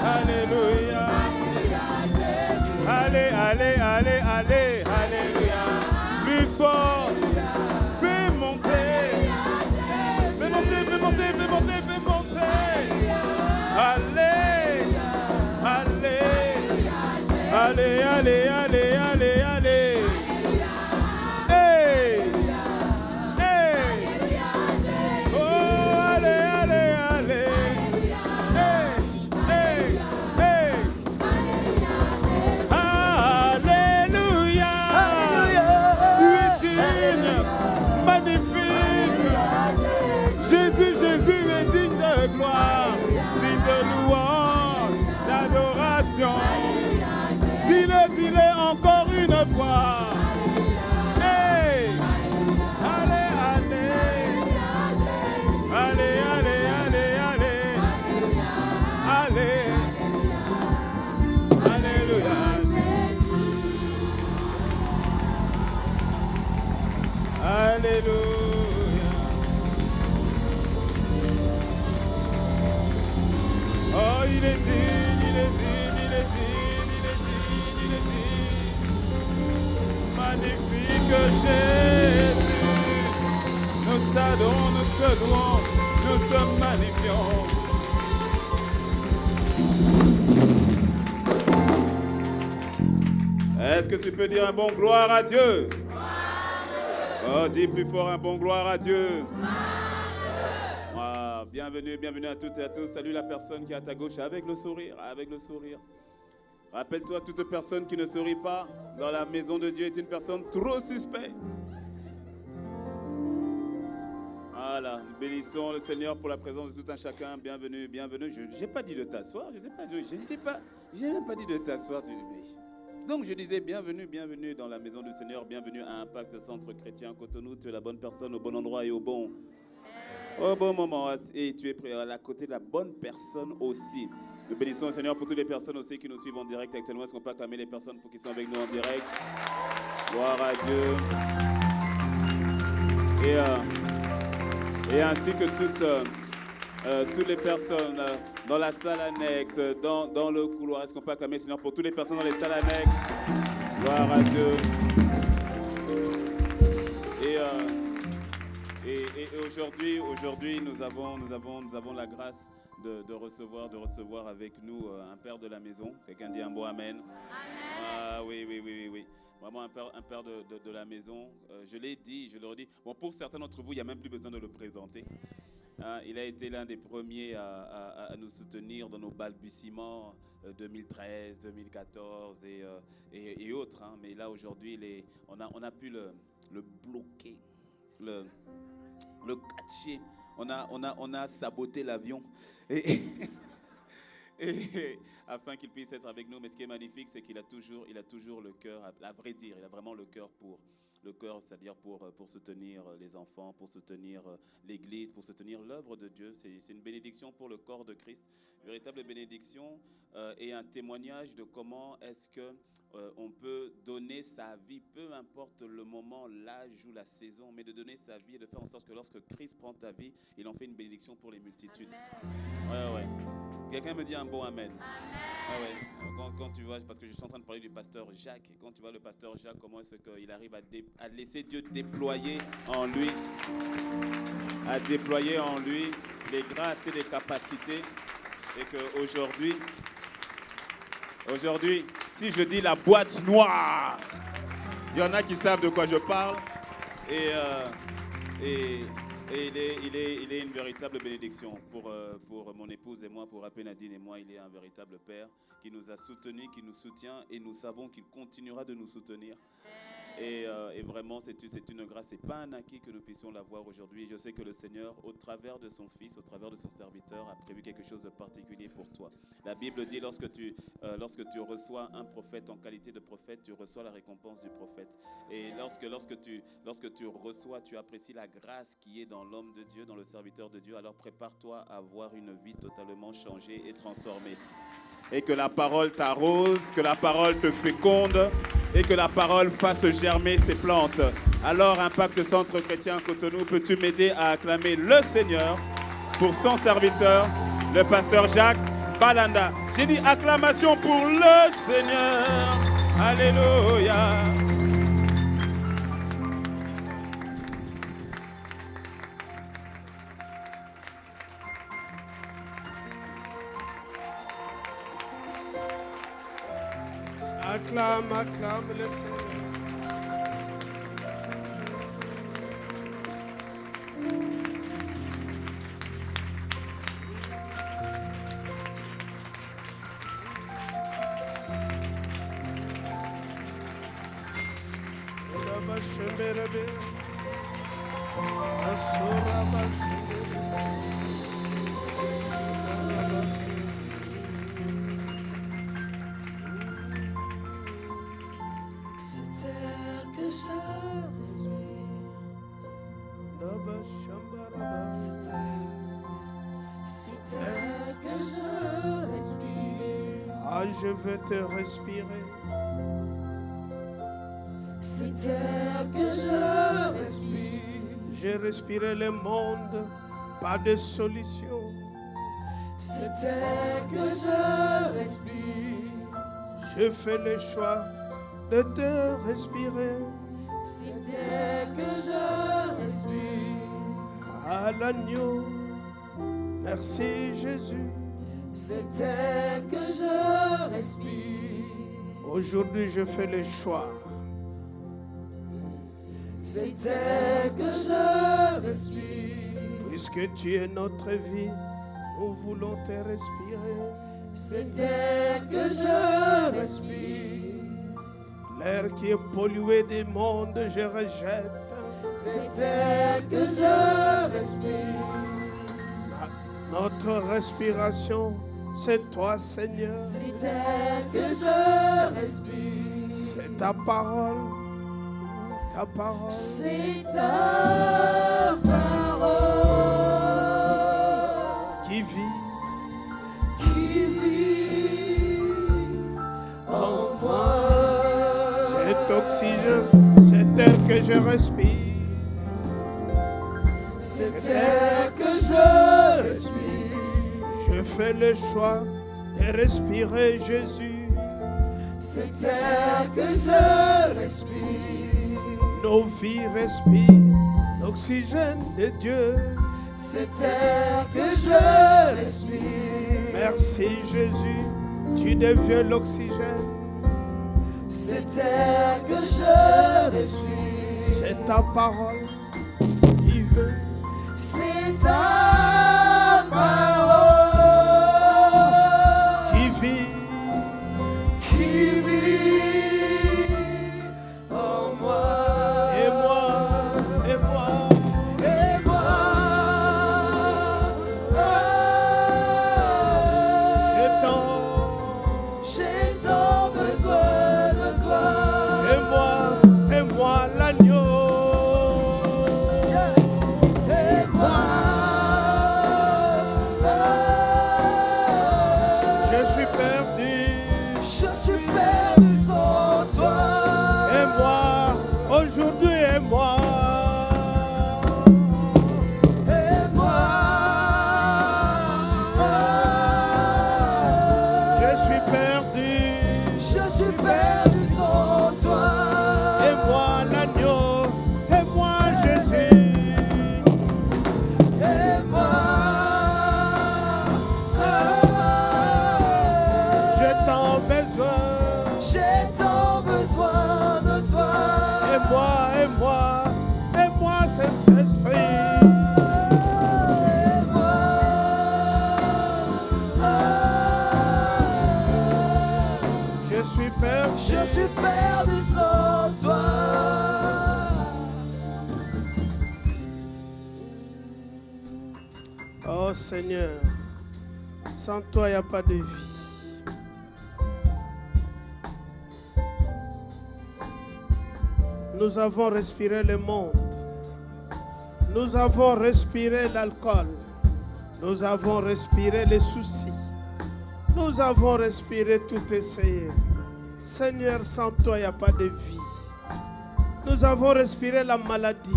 Alléluia. Allez, allez, allez, allez, alléluia. Plus fort. Fais monter. Fais monter, fais monter, fais monter, fais monter. Allez, allez. Allez, allez, allez, allez, allez. Hey. Hey. Oh, allez, allez, allez. Hey, hey, hey. Alléluia. Tu es digne, magnifique. Jésus, Jésus est digne de gloire, digne de louange, d'adoration. Dis-le, dis-le encore une fois. Hey! Allez, allez. Allez, allez, allez, allez. Allez. Alléluia. Alléluia. Oh, il est digne, il est digne, il est digne, il est digne, il est digne. Magnifique Jésus. Nous t'adorons, nous te louons, nous te magnifions. Est-ce que tu peux dire un bon gloire à Dieu? Oh, dis plus fort un bon gloire à Dieu. Ah, bienvenue, bienvenue à toutes et à tous. Salut la personne qui est à ta gauche avec le sourire, avec le sourire. Rappelle-toi, toute personne qui ne sourit pas dans la maison de Dieu est une personne trop suspecte. Voilà, nous bénissons le Seigneur pour la présence de tout un chacun. Bienvenue, bienvenue. Je n'ai pas dit de t'asseoir, je n'ai même pas dit de t'asseoir. Donc je disais bienvenue, bienvenue dans la maison du Seigneur, bienvenue à Impact Centre Chrétien Cotonou. Tu es la bonne personne au bon endroit et au bon moment. Et tu es prêt à la côté de la bonne personne aussi. Nous bénissons le Seigneur pour toutes les personnes aussi qui nous suivent en direct actuellement. Est-ce qu'on peut acclamer les personnes pour qui sont avec nous en direct? Gloire à Dieu. Et ainsi que toutes les personnes dans la salle annexe, dans le couloir. Est-ce qu'on peut acclamer le Seigneur pour toutes les personnes dans les salles annexes? Gloire à Dieu. Et aujourd'hui, nous avons la grâce de recevoir avec nous un père de la maison. Quelqu'un dit un beau amen. Amen. Ah oui. Vraiment un père de la maison. Je l'ai dit, je le redis. Bon, pour certains d'entre vous, il n'y a même plus besoin de le présenter. Il a été l'un des premiers à nous soutenir dans nos balbutiements 2013, 2014 et autres. Mais là, aujourd'hui, on a pu le bloquer, le catcher. On a saboté l'avion. Et afin qu'il puisse être avec nous. Mais ce qui est magnifique, c'est qu'il a toujours le cœur, à vrai dire, il a vraiment le cœur, c'est-à-dire pour soutenir les enfants, pour soutenir l'Église, pour soutenir l'œuvre de Dieu. C'est une bénédiction pour le corps de Christ, une véritable bénédiction et un témoignage de comment est-ce que on peut donner sa vie, peu importe le moment, l'âge ou la saison, mais de donner sa vie et de faire en sorte que lorsque Christ prend ta vie, il en fait une bénédiction pour les multitudes. Amen. Ouais. Quelqu'un me dit un bon amen. Amen. Quand tu vois, parce que je suis en train de parler du pasteur Jacques, quand tu vois le pasteur Jacques, comment est-ce qu'il arrive à laisser Dieu déployer en lui les grâces et les capacités, et qu'aujourd'hui, si je dis la boîte noire, il y en a qui savent de quoi je parle, et il est une véritable bénédiction pour mon épouse et moi, pour Rapé Nadine et moi. Il est un véritable père qui nous a soutenus, qui nous soutient, et nous savons qu'il continuera de nous soutenir. Et vraiment, c'est une grâce, c'est pas un acquis que nous puissions l'avoir aujourd'hui. Je sais que le Seigneur, au travers de son Fils, au travers de son serviteur, a prévu quelque chose de particulier pour toi. La Bible dit, lorsque tu reçois un prophète en qualité de prophète, tu reçois la récompense du prophète. Et lorsque tu reçois, tu apprécies la grâce qui est dans l'homme de Dieu, dans le serviteur de Dieu, alors prépare-toi à avoir une vie totalement changée et transformée. Et que la parole t'arrose, que la parole te féconde, et que la parole fasse germer ces plantes. Alors, Impact Centre Chrétien Cotonou, peux-tu m'aider à acclamer le Seigneur pour son serviteur, le pasteur Jacques Balanda. J'ai dit acclamation pour le Seigneur. Alléluia. Acclame, acclame le Seigneur. Je veux te respirer. C'est terre que je respire. J'ai respiré le monde, pas de solution. C'est terre que je respire. Je fais le choix de te respirer. C'est terre que je respire. À l'agneau, merci Jésus. C'est terre que je respire. Aujourd'hui, je fais le choix. C'est terre que je respire. Puisque tu es notre vie, nous voulons te respirer. C'est terre que je respire. L'air qui est pollué du monde, je rejette. C'est terre que je respire. Notre respiration, c'est toi, Seigneur. C'est terre que je respire. C'est ta parole. Ta parole. C'est ta parole Qui vit en moi. Cet oxygène, cet air que je respire. C'est terre que je respire. Je fais le choix de respirer Jésus. C'est terre que je respire. Nos vies respirent l'oxygène de Dieu. C'est terre que je respire. Merci Jésus, tu deviens l'oxygène. C'est terre que je respire. C'est ta parole qui veut. C'est ta parole Qui vit en moi. et moi, et moi. Et moi, j'ai tant besoin de toi. Et moi l'agneau. Et moi, Je suis perdu. je suis perdu sans toi. Et moi, aujourd'hui et moi. Et moi, Je suis perdu. je suis perdu sans toi. Et moi l'agneau. Et moi Jésus. Et moi, J'ai tant besoin. j'ai tant besoin de toi. Et moi, Saint-Esprit. Et moi, Je suis perdu. je suis perdu sans toi. Oh Seigneur, sans toi, il n'y a pas de vie. Nous avons respiré le monde. Nous avons respiré l'alcool. Nous avons respiré les soucis. Nous avons respiré tout essayé. Seigneur, sans toi, il n'y a pas de vie. Nous avons respiré la maladie.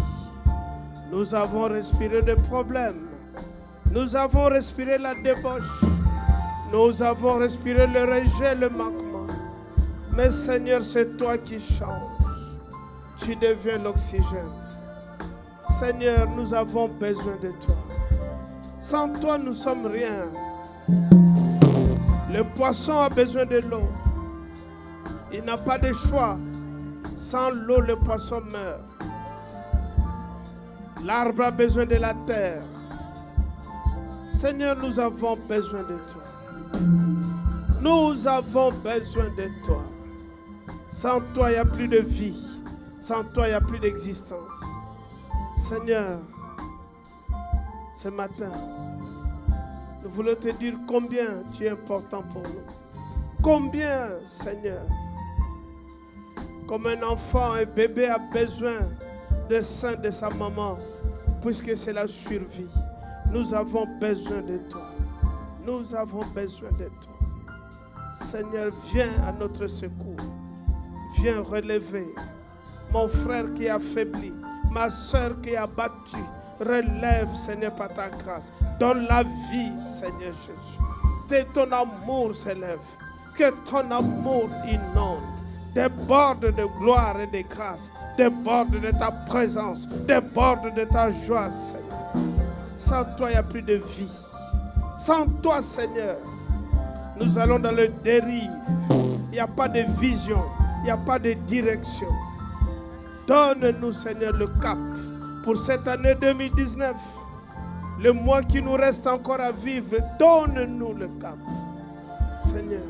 Nous avons respiré des problèmes. Nous avons respiré la débauche. Nous avons respiré le rejet, le manquement. Mais Seigneur, c'est toi qui changes. Tu deviens l'oxygène. Seigneur, nous avons besoin de toi. Sans toi, nous ne sommes rien. Le poisson a besoin de l'eau. Il n'a pas de choix. Sans l'eau, le poisson meurt. L'arbre a besoin de la terre. Seigneur, nous avons besoin de toi. Nous avons besoin de toi. Sans toi, il n'y a plus de vie. Sans toi, il n'y a plus d'existence. Seigneur, ce matin, nous voulons te dire combien tu es important pour nous. Combien, Seigneur, comme un enfant, un bébé a besoin du sein de sa maman, puisque c'est la survie. Nous avons besoin de toi. Nous avons besoin de toi. Seigneur, viens à notre secours. Viens relever mon frère qui est affaibli, ma soeur qui est abattue. Relève, Seigneur, par ta grâce. Donne la vie, Seigneur Jésus. Que ton amour s'élève. Que ton amour inonde. Déborde de gloire et de grâce. Déborde de ta présence. Déborde de ta joie, Seigneur. Sans toi, il n'y a plus de vie. Sans toi, Seigneur, nous allons dans le dérive. Il n'y a pas de vision. Il n'y a pas de direction. Donne-nous, Seigneur, le cap pour cette année 2019. Le mois qui nous reste encore à vivre, donne-nous le cap. Seigneur,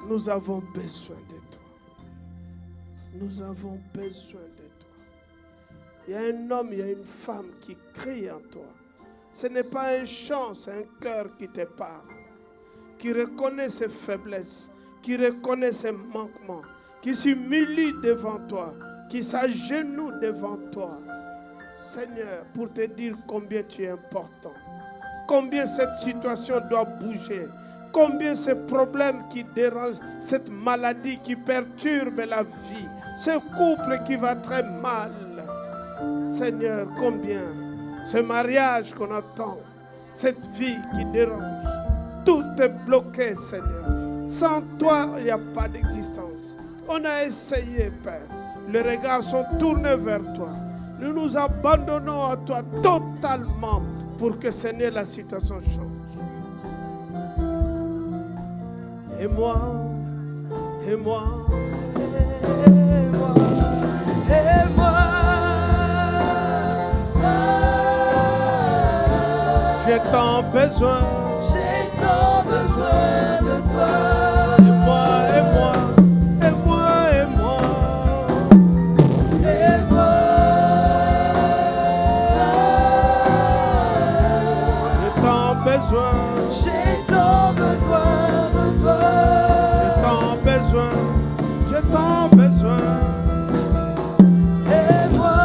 nous avons besoin de toi. Nous avons besoin de toi. Il y a un homme, il y a une femme qui crie en toi. Ce n'est pas un chant, c'est un cœur qui te parle, qui reconnaît ses faiblesses, qui reconnaît ses manquements, qui s'humilie devant toi, qui s'agenouille devant toi. Seigneur, pour te dire combien tu es important, combien cette situation doit bouger, combien ce problème qui dérange, cette maladie qui perturbe la vie, ce couple qui va très mal. Seigneur, combien ce mariage qu'on attend, cette vie qui dérange, tout est bloqué, Seigneur. Sans toi, il n'y a pas d'existence. On a essayé, Père. Les regards sont tournés vers toi. Nous nous abandonnons à toi totalement pour que, Seigneur, la situation change. Et moi, et moi, Et moi, et moi. j'ai tant besoin. J'ai tant besoin de toi. Et moi, et moi, et moi, et moi. Et moi. J'ai tant besoin. J'ai tant besoin de toi. J'ai tant besoin. J'ai tant besoin. Et moi.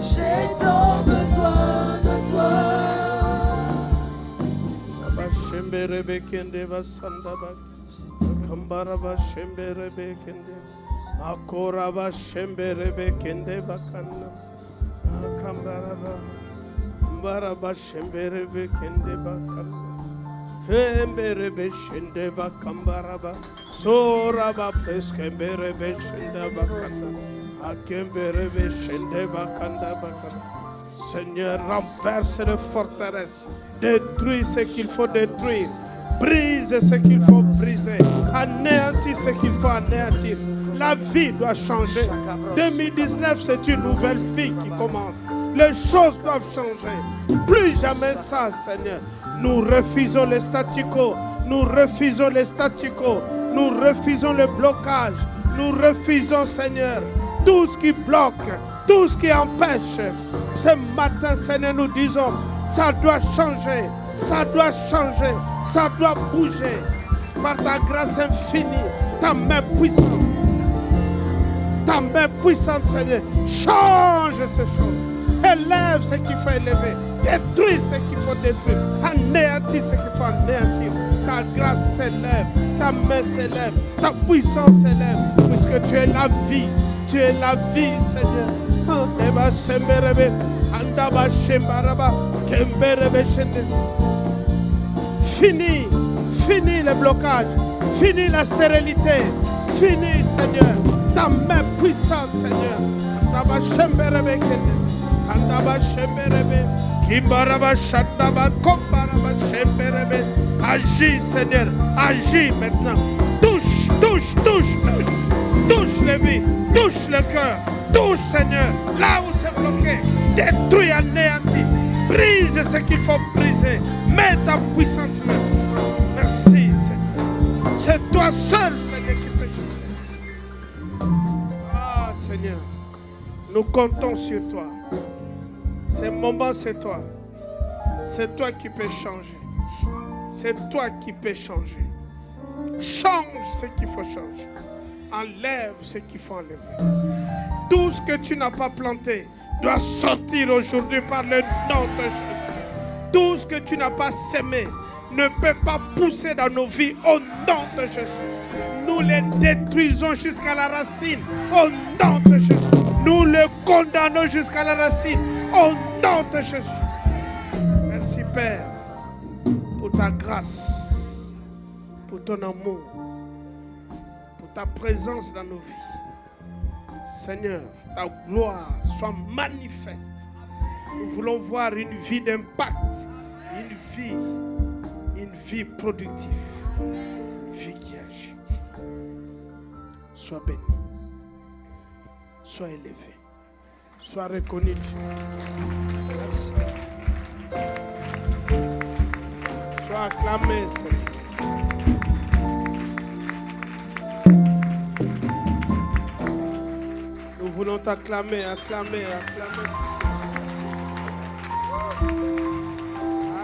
J'ai tant besoin de toi. Abashembere bekende basandabak. Kambara bashembere bekende. Akora bashembere bekende bakanda. Kambara ba bashembere bekende bakanda. Kembere beshende bakambara ba. Sora ba preskembere beshende bakanda. Akembere beshende bakanda bakanda. Seigneur, renverse les forteresses, détruis ce qu'il faut détruire, brise ce qu'il faut briser, anéantis ce qu'il faut anéantir. La vie doit changer. 2019, c'est une nouvelle vie qui commence. Les choses doivent changer. Plus jamais ça, Seigneur. Nous refusons le statu quo. Nous refusons le statu quo. Nous refusons le blocage. Nous refusons, Seigneur, tout ce qui bloque, tout ce qui empêche. Ce matin, Seigneur, nous disons, ça doit changer, ça doit changer, ça doit bouger. Par ta grâce infinie, ta main puissante, Seigneur, change ces choses. Élève ce qu'il faut élever, détruis ce qu'il faut détruire, anéantis ce qu'il faut anéantir. ta grâce s'élève, ta main s'élève, ta puissance s'élève, puisque tu es la vie, Seigneur. Eba semberebe, andaba shembaraba, kemberebe shende. Fini le blocage, fini la stérilité, fini, Seigneur, ta main puissante, Seigneur. Andaba shemberebe kende, andaba shemberebe, kimbaraba shandaba, kombaraba shemberebe. Agis, Seigneur, agis maintenant. Touche les vies, touche le cœur, touche, Seigneur, là où c'est bloqué, détruis, anéantis, brise ce qu'il faut briser, mets ta puissante main. Merci, Seigneur. C'est toi seul, Seigneur, qui peux changer. Ah, Seigneur, nous comptons sur toi. Ces moments, c'est toi. C'est toi qui peux changer. C'est toi qui peux changer. Change ce qu'il faut changer. Enlève ce qu'il faut enlever. Tout ce que tu n'as pas planté doit sortir aujourd'hui par le nom de Jésus. Tout ce que tu n'as pas sémé ne peut pas pousser dans nos vies au nom de Jésus. Nous les détruisons jusqu'à la racine au nom de Jésus. Nous les condamnons jusqu'à la racine au nom de Jésus. Merci Père pour ta grâce, pour ton amour, pour ta présence dans nos vies. Seigneur, ta gloire soit manifeste. Nous voulons voir une vie d'impact, une vie productive, une vie qui agit. Sois béni, sois élevé, sois reconnu. Merci. Sois acclamé, Seigneur. Nous voulons t'acclamer, acclamer.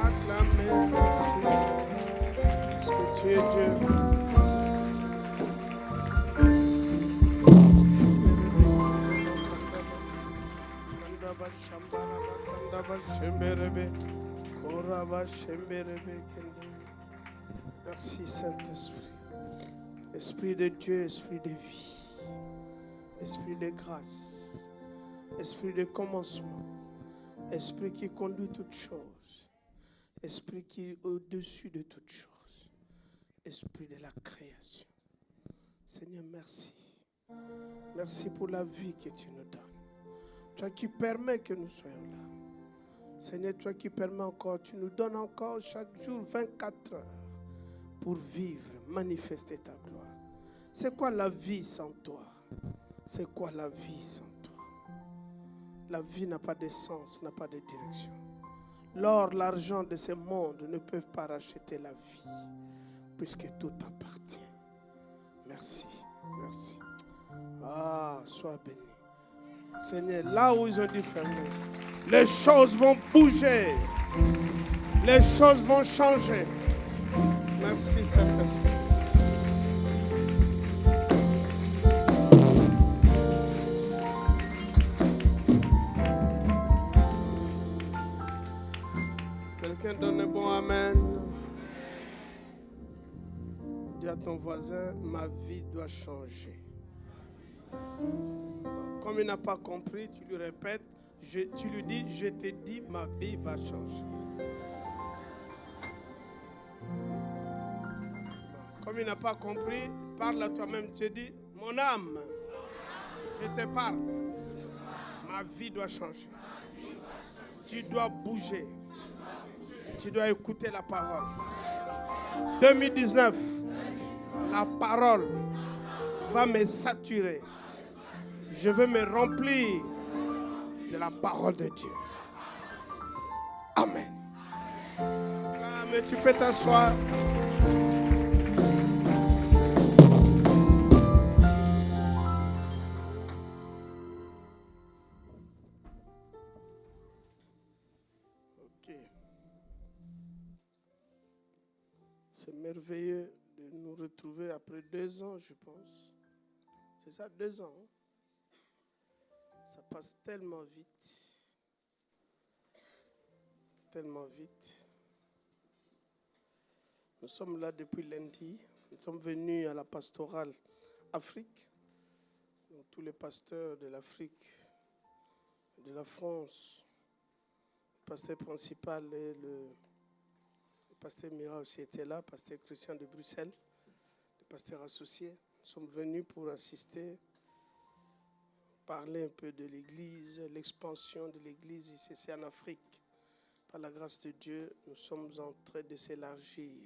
Acclamer, merci, parce que tu es Dieu. Merci Saint-Esprit. Esprit de Dieu, esprit de vie, esprit de grâce, esprit de commencement, esprit qui conduit toutes choses, esprit qui est au-dessus de toutes choses, esprit de la création. Seigneur, merci. Merci pour la vie que tu nous donnes. Toi qui permets que nous soyons là. Seigneur, toi qui permets encore, tu nous donnes encore chaque jour 24 heures pour vivre, manifester ta gloire. C'est quoi la vie sans toi? C'est quoi la vie sans toi? La vie n'a pas de sens, n'a pas de direction. L'or, l'argent de ce monde ne peuvent pas racheter la vie, puisque tout appartient. Merci, merci. Ah, sois béni. Seigneur, là où ils ont dû fermer, les choses vont bouger. Les choses vont changer. Merci, Saint-Esprit. Quelqu'un donne un bon amen. Dis à ton voisin, ma vie doit changer. Comme il n'a pas compris, tu lui répètes, tu lui dis, je te dis, ma vie va changer. Comme il n'a pas compris, parle à toi-même, tu te dis, mon âme, je te parle, ma vie doit changer. Tu dois bouger. Tu dois écouter la parole. 2019, la parole va me saturer. Je veux me remplir de la parole de Dieu. Amen. Mais tu peux t'asseoir. Ok. C'est merveilleux de nous retrouver après 2 ans, je pense. C'est ça, 2 ans. Hein? Ça passe tellement vite. Tellement vite. Nous sommes là depuis lundi. Nous sommes venus à la pastorale Afrique. Donc, tous les pasteurs de l'Afrique, de la France, le pasteur principal et le pasteur Mira aussi était là, le pasteur Christian de Bruxelles, le pasteur associé. Nous sommes venus pour assister, parler un peu de l'Église, l'expansion de l'Église ici en Afrique. Par la grâce de Dieu, nous sommes en train de s'élargir.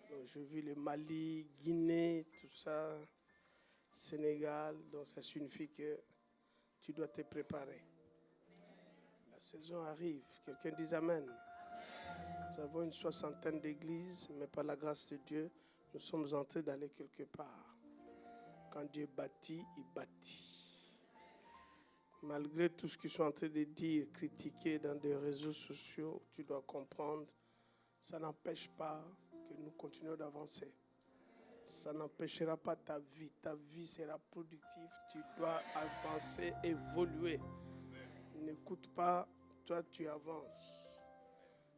Donc, j'ai vu le Mali, Guinée, tout ça, Sénégal. Donc ça signifie que tu dois te préparer. La saison arrive. Quelqu'un dise Amen. Nous avons une 60aine d'églises, mais par la grâce de Dieu, nous sommes en train d'aller quelque part. Quand Dieu bâtit, il bâtit. Malgré tout ce qu'ils sont en train de dire, critiquer dans des réseaux sociaux, tu dois comprendre, ça n'empêche pas que nous continuons d'avancer. Ça n'empêchera pas ta vie. Ta vie sera productive. Tu dois avancer, évoluer. N'écoute pas, toi tu avances.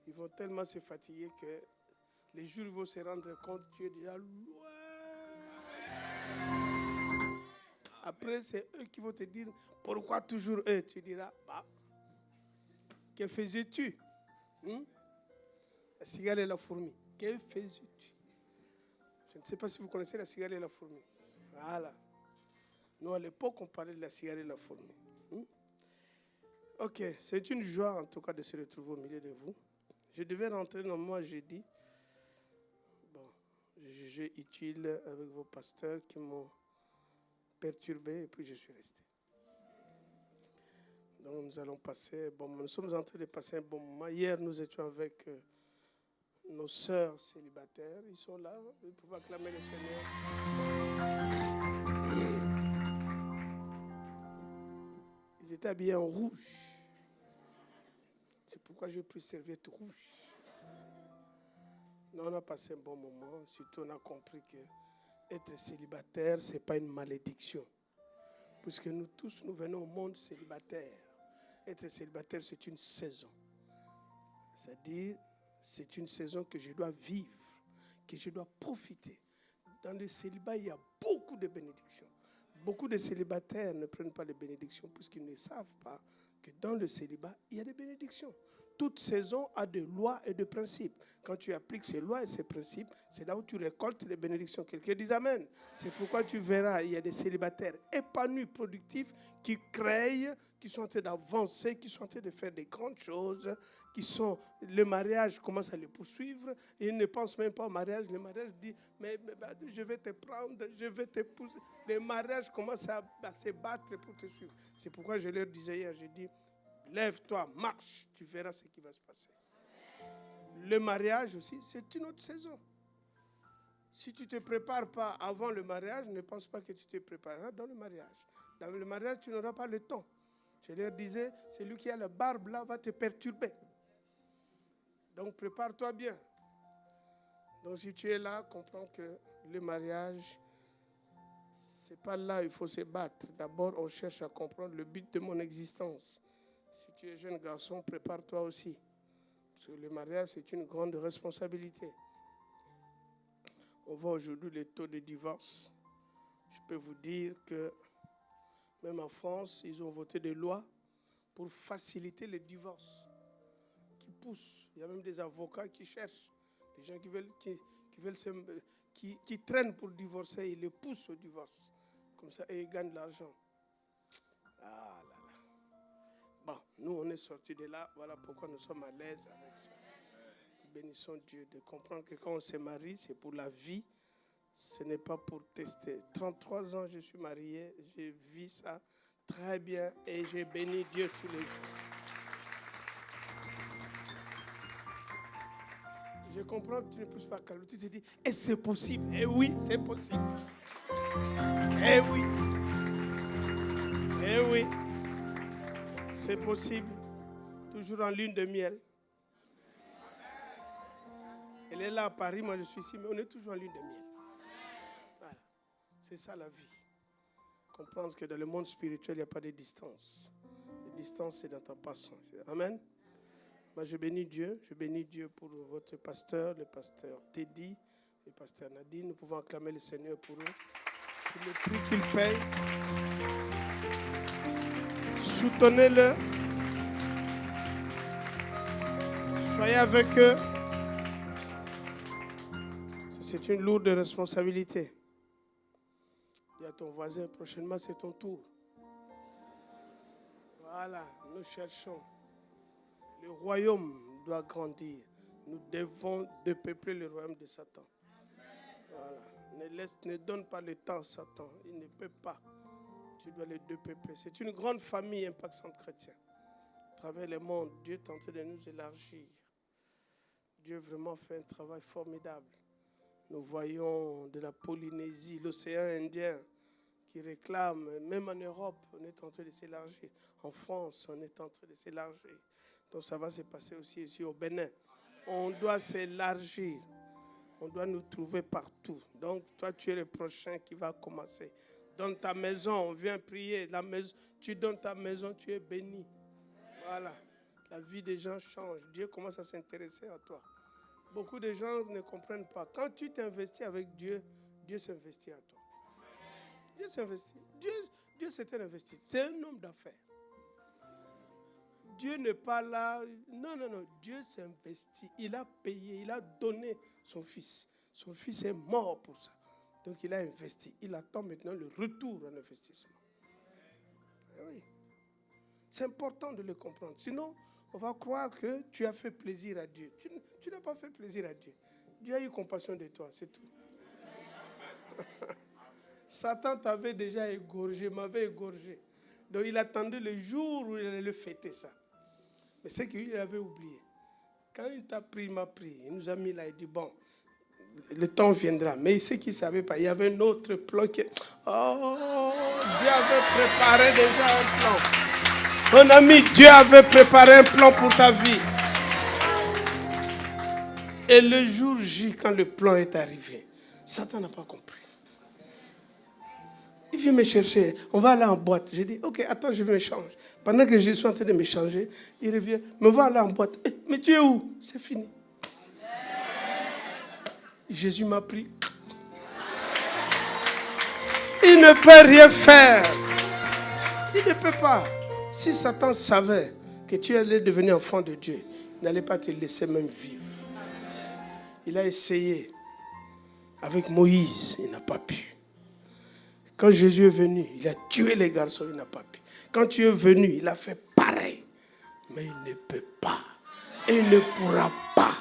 Ils vont tellement se fatiguer que les jours où ils vont se rendre compte que tu es déjà loin. Après, c'est eux qui vont te dire, pourquoi toujours eux? Tu diras, bah, que faisais-tu? La cigale et la fourmi. Que faisais-tu? Je ne sais pas si vous connaissez la cigale et la fourmi. Voilà. Nous, à l'époque, on parlait de la cigale et la fourmi. Ok, c'est une joie, en tout cas, de se retrouver au milieu de vous. Je devais rentrer normalement jeudi. Bon, j'ai jugé utile avec vos pasteurs qui m'ont perturbé et puis je suis resté. Donc, nous allons passer, nous sommes en train de passer un bon moment. Hier, nous étions avec nos sœurs célibataires, ils sont là, ils peuvent acclamer le Seigneur. Ils étaient habillés en rouge. C'est pourquoi j'ai pris serviette rouge. Nous, on a passé un bon moment, surtout on a compris que être célibataire, ce n'est pas une malédiction. Puisque nous tous, nous venons au monde célibataire. Être célibataire, c'est une saison. C'est-à-dire, c'est une saison que je dois vivre, que je dois profiter. Dans le célibat, il y a beaucoup de bénédictions. Beaucoup de célibataires ne prennent pas les bénédictions puisqu'ils ne savent pas que dans le célibat, il y a des bénédictions. Toute saison a des lois et des principes. Quand tu appliques ces lois et ces principes, c'est là où tu récoltes les bénédictions. Quelqu'un dit Amen. C'est pourquoi tu verras, il y a des célibataires épanouis, productifs, qui créent, qui sont en train d'avancer, qui sont en train de faire des grandes choses, le mariage commence à les poursuivre, et ils ne pensent même pas au mariage. Le mariage dit, mais je vais te prendre, je vais t'épouser. Le mariage commence à se battre pour te suivre. C'est pourquoi je leur disais hier, j'ai dit, lève-toi, marche, tu verras ce qui va se passer. Le mariage aussi, c'est une autre saison. Si tu ne te prépares pas avant le mariage, ne pense pas que tu te prépareras dans le mariage. Dans le mariage, tu n'auras pas le temps. Je leur disais, celui qui a la barbe là va te perturber. Donc prépare-toi bien. Donc si tu es là, comprends que le mariage, ce n'est pas là où il faut se battre. D'abord, on cherche à comprendre le but de mon existence. Si tu es jeune garçon, prépare-toi aussi. Parce que le mariage, c'est une grande responsabilité. On voit aujourd'hui les taux de divorce. Je peux vous dire que même en France, ils ont voté des lois pour faciliter le divorce, qui poussent. Il y a même des avocats qui cherchent, des gens qui traînent pour divorcer, ils les poussent au divorce. Comme ça, et ils gagnent de l'argent. Ah là là. Bon, nous, on est sortis de là. Voilà pourquoi nous sommes à l'aise avec ça. Bénissons Dieu de comprendre que quand on se marie, c'est pour la vie. Ce n'est pas pour tester. 33 ans, je suis marié. Je vis ça très bien et je bénis Dieu tous les jours. Je comprends que tu ne pousses pas calme. Tu te dis, et c'est possible? Eh oui, c'est possible. Eh oui. Eh oui. C'est possible. Toujours en lune de miel. Elle est là à Paris, moi je suis ici, mais on est toujours en lune de miel. Voilà. C'est ça la vie. Comprendre que dans le monde spirituel, il n'y a pas de distance. La distance, c'est dans ta passion. Amen. Moi, je bénis Dieu pour votre pasteur, le pasteur Teddy, le pasteur Nadine. Nous pouvons acclamer le Seigneur pour eux, pour le prix qu'ils payent. Soutenez-le. Soyez avec eux. C'est une lourde responsabilité. Dis à ton voisin, prochainement c'est ton tour. Voilà, nous cherchons. Le royaume doit grandir. Nous devons dépeupler le royaume de Satan. Voilà. Ne donne pas le temps à Satan. Il ne peut pas. Tu dois le dépeupler. C'est une grande famille Impact Centre Chrétien. À travers le monde, Dieu est en train de nous élargir. Dieu vraiment fait un travail formidable. Nous voyons de la Polynésie, l'océan Indien qui réclame, même en Europe, on est en train de s'élargir. En France, on est en train de s'élargir. Donc ça va se passer aussi ici au Bénin. On doit s'élargir. On doit nous trouver partout. Donc toi, tu es le prochain qui va commencer. Dans ta maison, on vient prier. La maison, tu donnes ta maison, tu es béni. Voilà. La vie des gens change. Dieu commence à s'intéresser à toi. Beaucoup de gens ne comprennent pas. Quand tu t'investis avec Dieu, Dieu s'investit en toi. Dieu s'investit. Dieu c'est un investisseur. C'est un homme d'affaires. Dieu n'est pas là. Non. Dieu s'investit. Il a payé. Il a donné son fils. Son fils est mort pour ça. Donc il a investi. Il attend maintenant le retour en investissement. Oui. C'est important de le comprendre. Sinon, on va croire que tu as fait plaisir à Dieu. Tu n'as pas fait plaisir à Dieu. Dieu a eu compassion de toi, c'est tout. Satan t'avait déjà égorgé, m'avait égorgé. Donc il attendait le jour où il allait le fêter ça. Mais c'est qu'il avait oublié. Quand il t'a pris, il m'a pris. Il nous a mis là, il dit bon, le temps viendra. Mais il sait qu'il ne savait pas. Il y avait un autre plan qui... Oh, Dieu avait préparé déjà un plan. Mon ami, Dieu avait préparé un plan pour ta vie. Et le jour J, quand le plan est arrivé, Satan n'a pas compris. Il vient me chercher. On va aller en boîte. J'ai dit, ok, attends, je vais me changer. Pendant que je suis en train de me changer, il revient. Mais on va aller en boîte. Mais tu es où? C'est fini. Jésus m'a pris. Il ne peut rien faire. Il ne peut pas. Si Satan savait que tu allais devenir enfant de Dieu, il n'allait pas te laisser même vivre. Il a essayé. Avec Moïse, il n'a pas pu. Quand Jésus est venu, il a tué les garçons, il n'a pas pu. Quand tu es venu, il a fait pareil. Mais il ne peut pas. Et il ne pourra pas.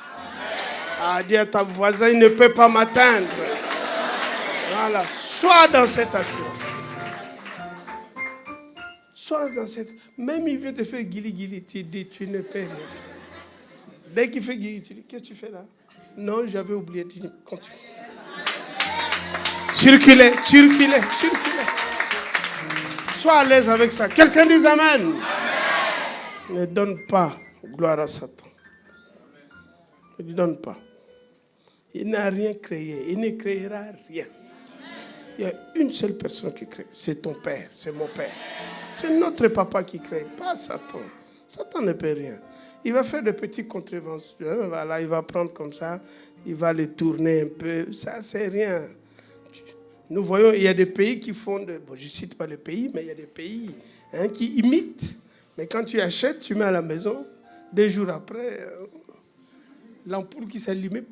Ah, dis à ta voisin, il ne peut pas m'atteindre. Voilà. Sois dans cette assurance. Sois dans cette... Même il vient te faire guili-guili, tu dis, tu ne peux rien faire. Dès qu'il fait guili, tu dis, qu'est-ce que tu fais là? Non, j'avais oublié. Tu dis, continue. Circulez. Sois à l'aise avec ça. Quelqu'un dit amen. Ne donne pas gloire à Satan. Ne lui donne pas. Il n'a rien créé. Il ne créera rien. Il y a une seule personne qui crée. C'est ton père. C'est mon père. C'est notre papa qui crée. Pas Satan. Satan ne peut rien. Il va faire de petites contreventions. Voilà, il va prendre comme ça. Il va le tourner un peu. Ça, c'est rien. Nous voyons, il y a des pays qui font bon, je ne cite pas le pays, mais il y a des pays qui imitent. Mais quand tu achètes, tu mets à la maison. 2 jours après, l'ampoule qui s'allumait.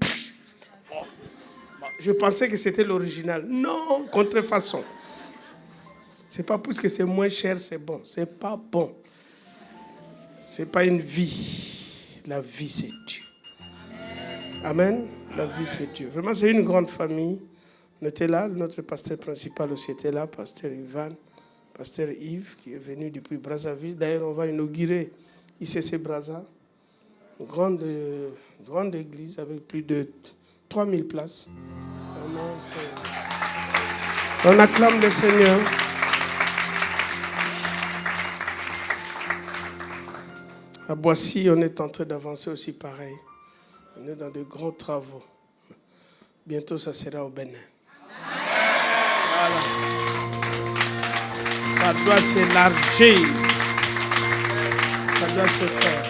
Je pensais que c'était l'original. Non, contrefaçon. C'est pas parce que c'est moins cher, c'est bon. C'est pas bon. C'est pas une vie. La vie, c'est Dieu. Amen. La vie, c'est Dieu. Vraiment, c'est une grande famille. On était là, notre pasteur principal aussi était là, pasteur Ivan, pasteur Yves, qui est venu depuis Brazzaville. D'ailleurs, on va inaugurer ICC Brazza, une grande église avec plus de 3000 places. Vraiment, on acclame le Seigneur. À Boissy, on est en train d'avancer aussi pareil. On est dans de grands travaux. Bientôt, ça sera au Bénin. Voilà. Ça doit s'élargir. Ça doit se faire.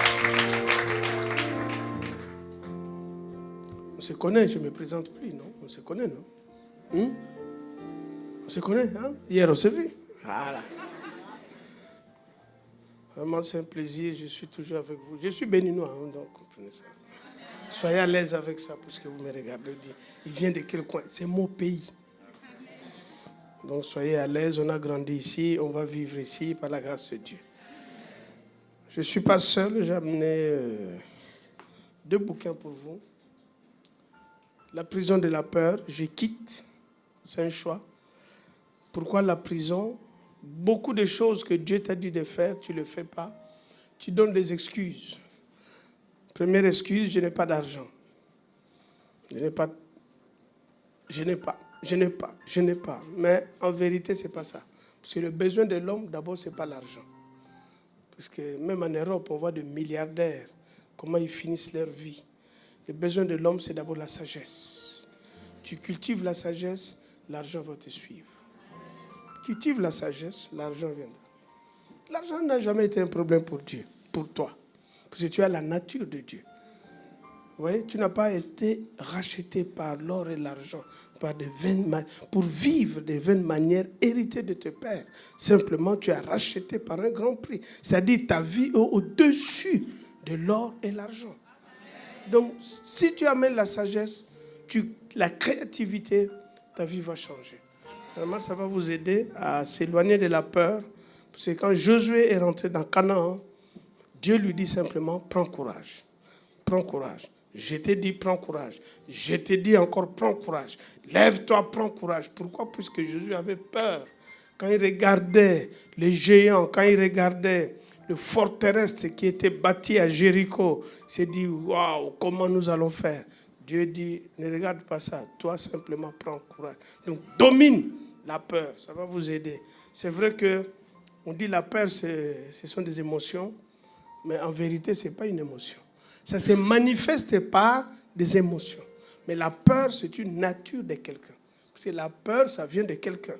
se connaît, je ne me présente plus, non? On se connaît, non? On se connaît, hein? Hier, on s'est vu. Voilà. Vraiment, c'est un plaisir, je suis toujours avec vous. Je suis béninois, hein, donc comprenez ça. Soyez à l'aise avec ça, puisque vous me regardez. Il vient de quel coin? C'est mon pays. Donc soyez à l'aise, on a grandi ici, on va vivre ici par la grâce de Dieu. Je ne suis pas seul, j'ai amené 2 bouquins pour vous. La prison de la peur, je quitte, c'est un choix. Pourquoi la prison? Beaucoup de choses que Dieu t'a dit de faire, tu ne le fais pas. Tu donnes des excuses. Première excuse, je n'ai pas d'argent. Je n'ai pas. Mais en vérité, ce n'est pas ça. Parce que le besoin de l'homme, d'abord, ce n'est pas l'argent. Parce que même en Europe, on voit des milliardaires, comment ils finissent leur vie. Le besoin de l'homme, c'est d'abord la sagesse. Tu cultives la sagesse, l'argent va te suivre. Cultive la sagesse, l'argent viendra. L'argent n'a jamais été un problème pour Dieu, pour toi. Parce que tu as la nature de Dieu. Vous voyez, tu n'as pas été racheté par l'or et l'argent, pour vivre de vaines manières héritées de tes pères. Simplement, tu es racheté par un grand prix. C'est-à-dire ta vie est au-dessus de l'or et l'argent. Donc, si tu amènes la sagesse, la créativité, ta vie va changer. Vraiment, ça va vous aider à s'éloigner de la peur. Parce que quand Josué est rentré dans Canaan, Dieu lui dit simplement, prends courage. Prends courage. Je t'ai dit, prends courage. Je t'ai dit encore, prends courage. Lève-toi, prends courage. Pourquoi? Puisque Josué avait peur. Quand il regardait les géants, quand il regardait le fort terrestre qui était bâti à Jéricho, il s'est dit, waouh, comment nous allons faire? Dieu dit, ne regarde pas ça. Toi, simplement, prends courage. Donc, domine la peur. Ça va vous aider. C'est vrai qu'on dit la peur, ce sont des émotions. Mais en vérité, ce n'est pas une émotion. Ça se manifeste par des émotions. Mais la peur, c'est une nature de quelqu'un. Parce que la peur, ça vient de quelqu'un.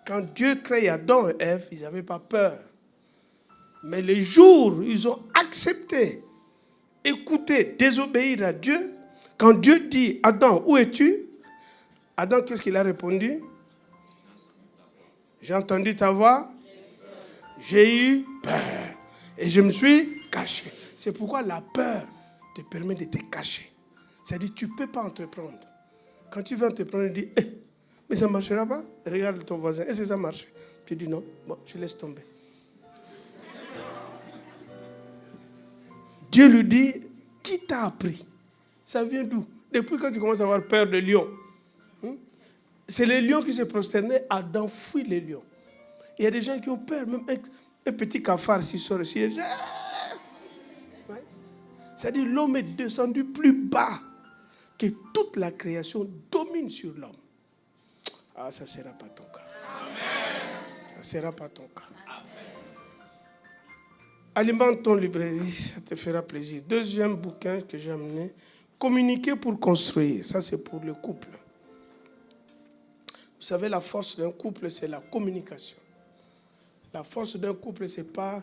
Quand Dieu crée Adam et Ève, ils n'avaient pas peur. Mais les jours où ils ont accepté, écouté, désobéir à Dieu, quand Dieu dit, Adam, où es-tu? Adam, qu'est-ce qu'il a répondu? J'ai entendu ta voix. J'ai eu peur. Et je me suis caché. C'est pourquoi la peur te permet de te cacher. C'est-à-dire tu ne peux pas entreprendre. Quand tu veux entreprendre, tu dis, mais ça ne marchera pas. Regarde ton voisin, est-ce que ça marche? Tu dis non, bon, je laisse tomber. Dieu lui dit, qui t'a appris? Ça vient d'où? Depuis quand tu commences à avoir peur de lions. C'est les lions qui se prosternaient, Adam fuit les lions. Il y a des gens qui ont peur, même un petit cafard s'il sort ici. Ouais. C'est-à-dire l'homme est descendu plus bas que toute la création domine sur l'homme. Ah, ça ne sera pas ton cas. Amen. Ça ne sera pas ton cas. Amen. Alimente ton librairie, ça te fera plaisir. Deuxième bouquin que j'ai amené, Communiquer pour construire. Ça, c'est pour le couple. Vous savez, la force d'un couple, c'est la communication. La force d'un couple, c'est pas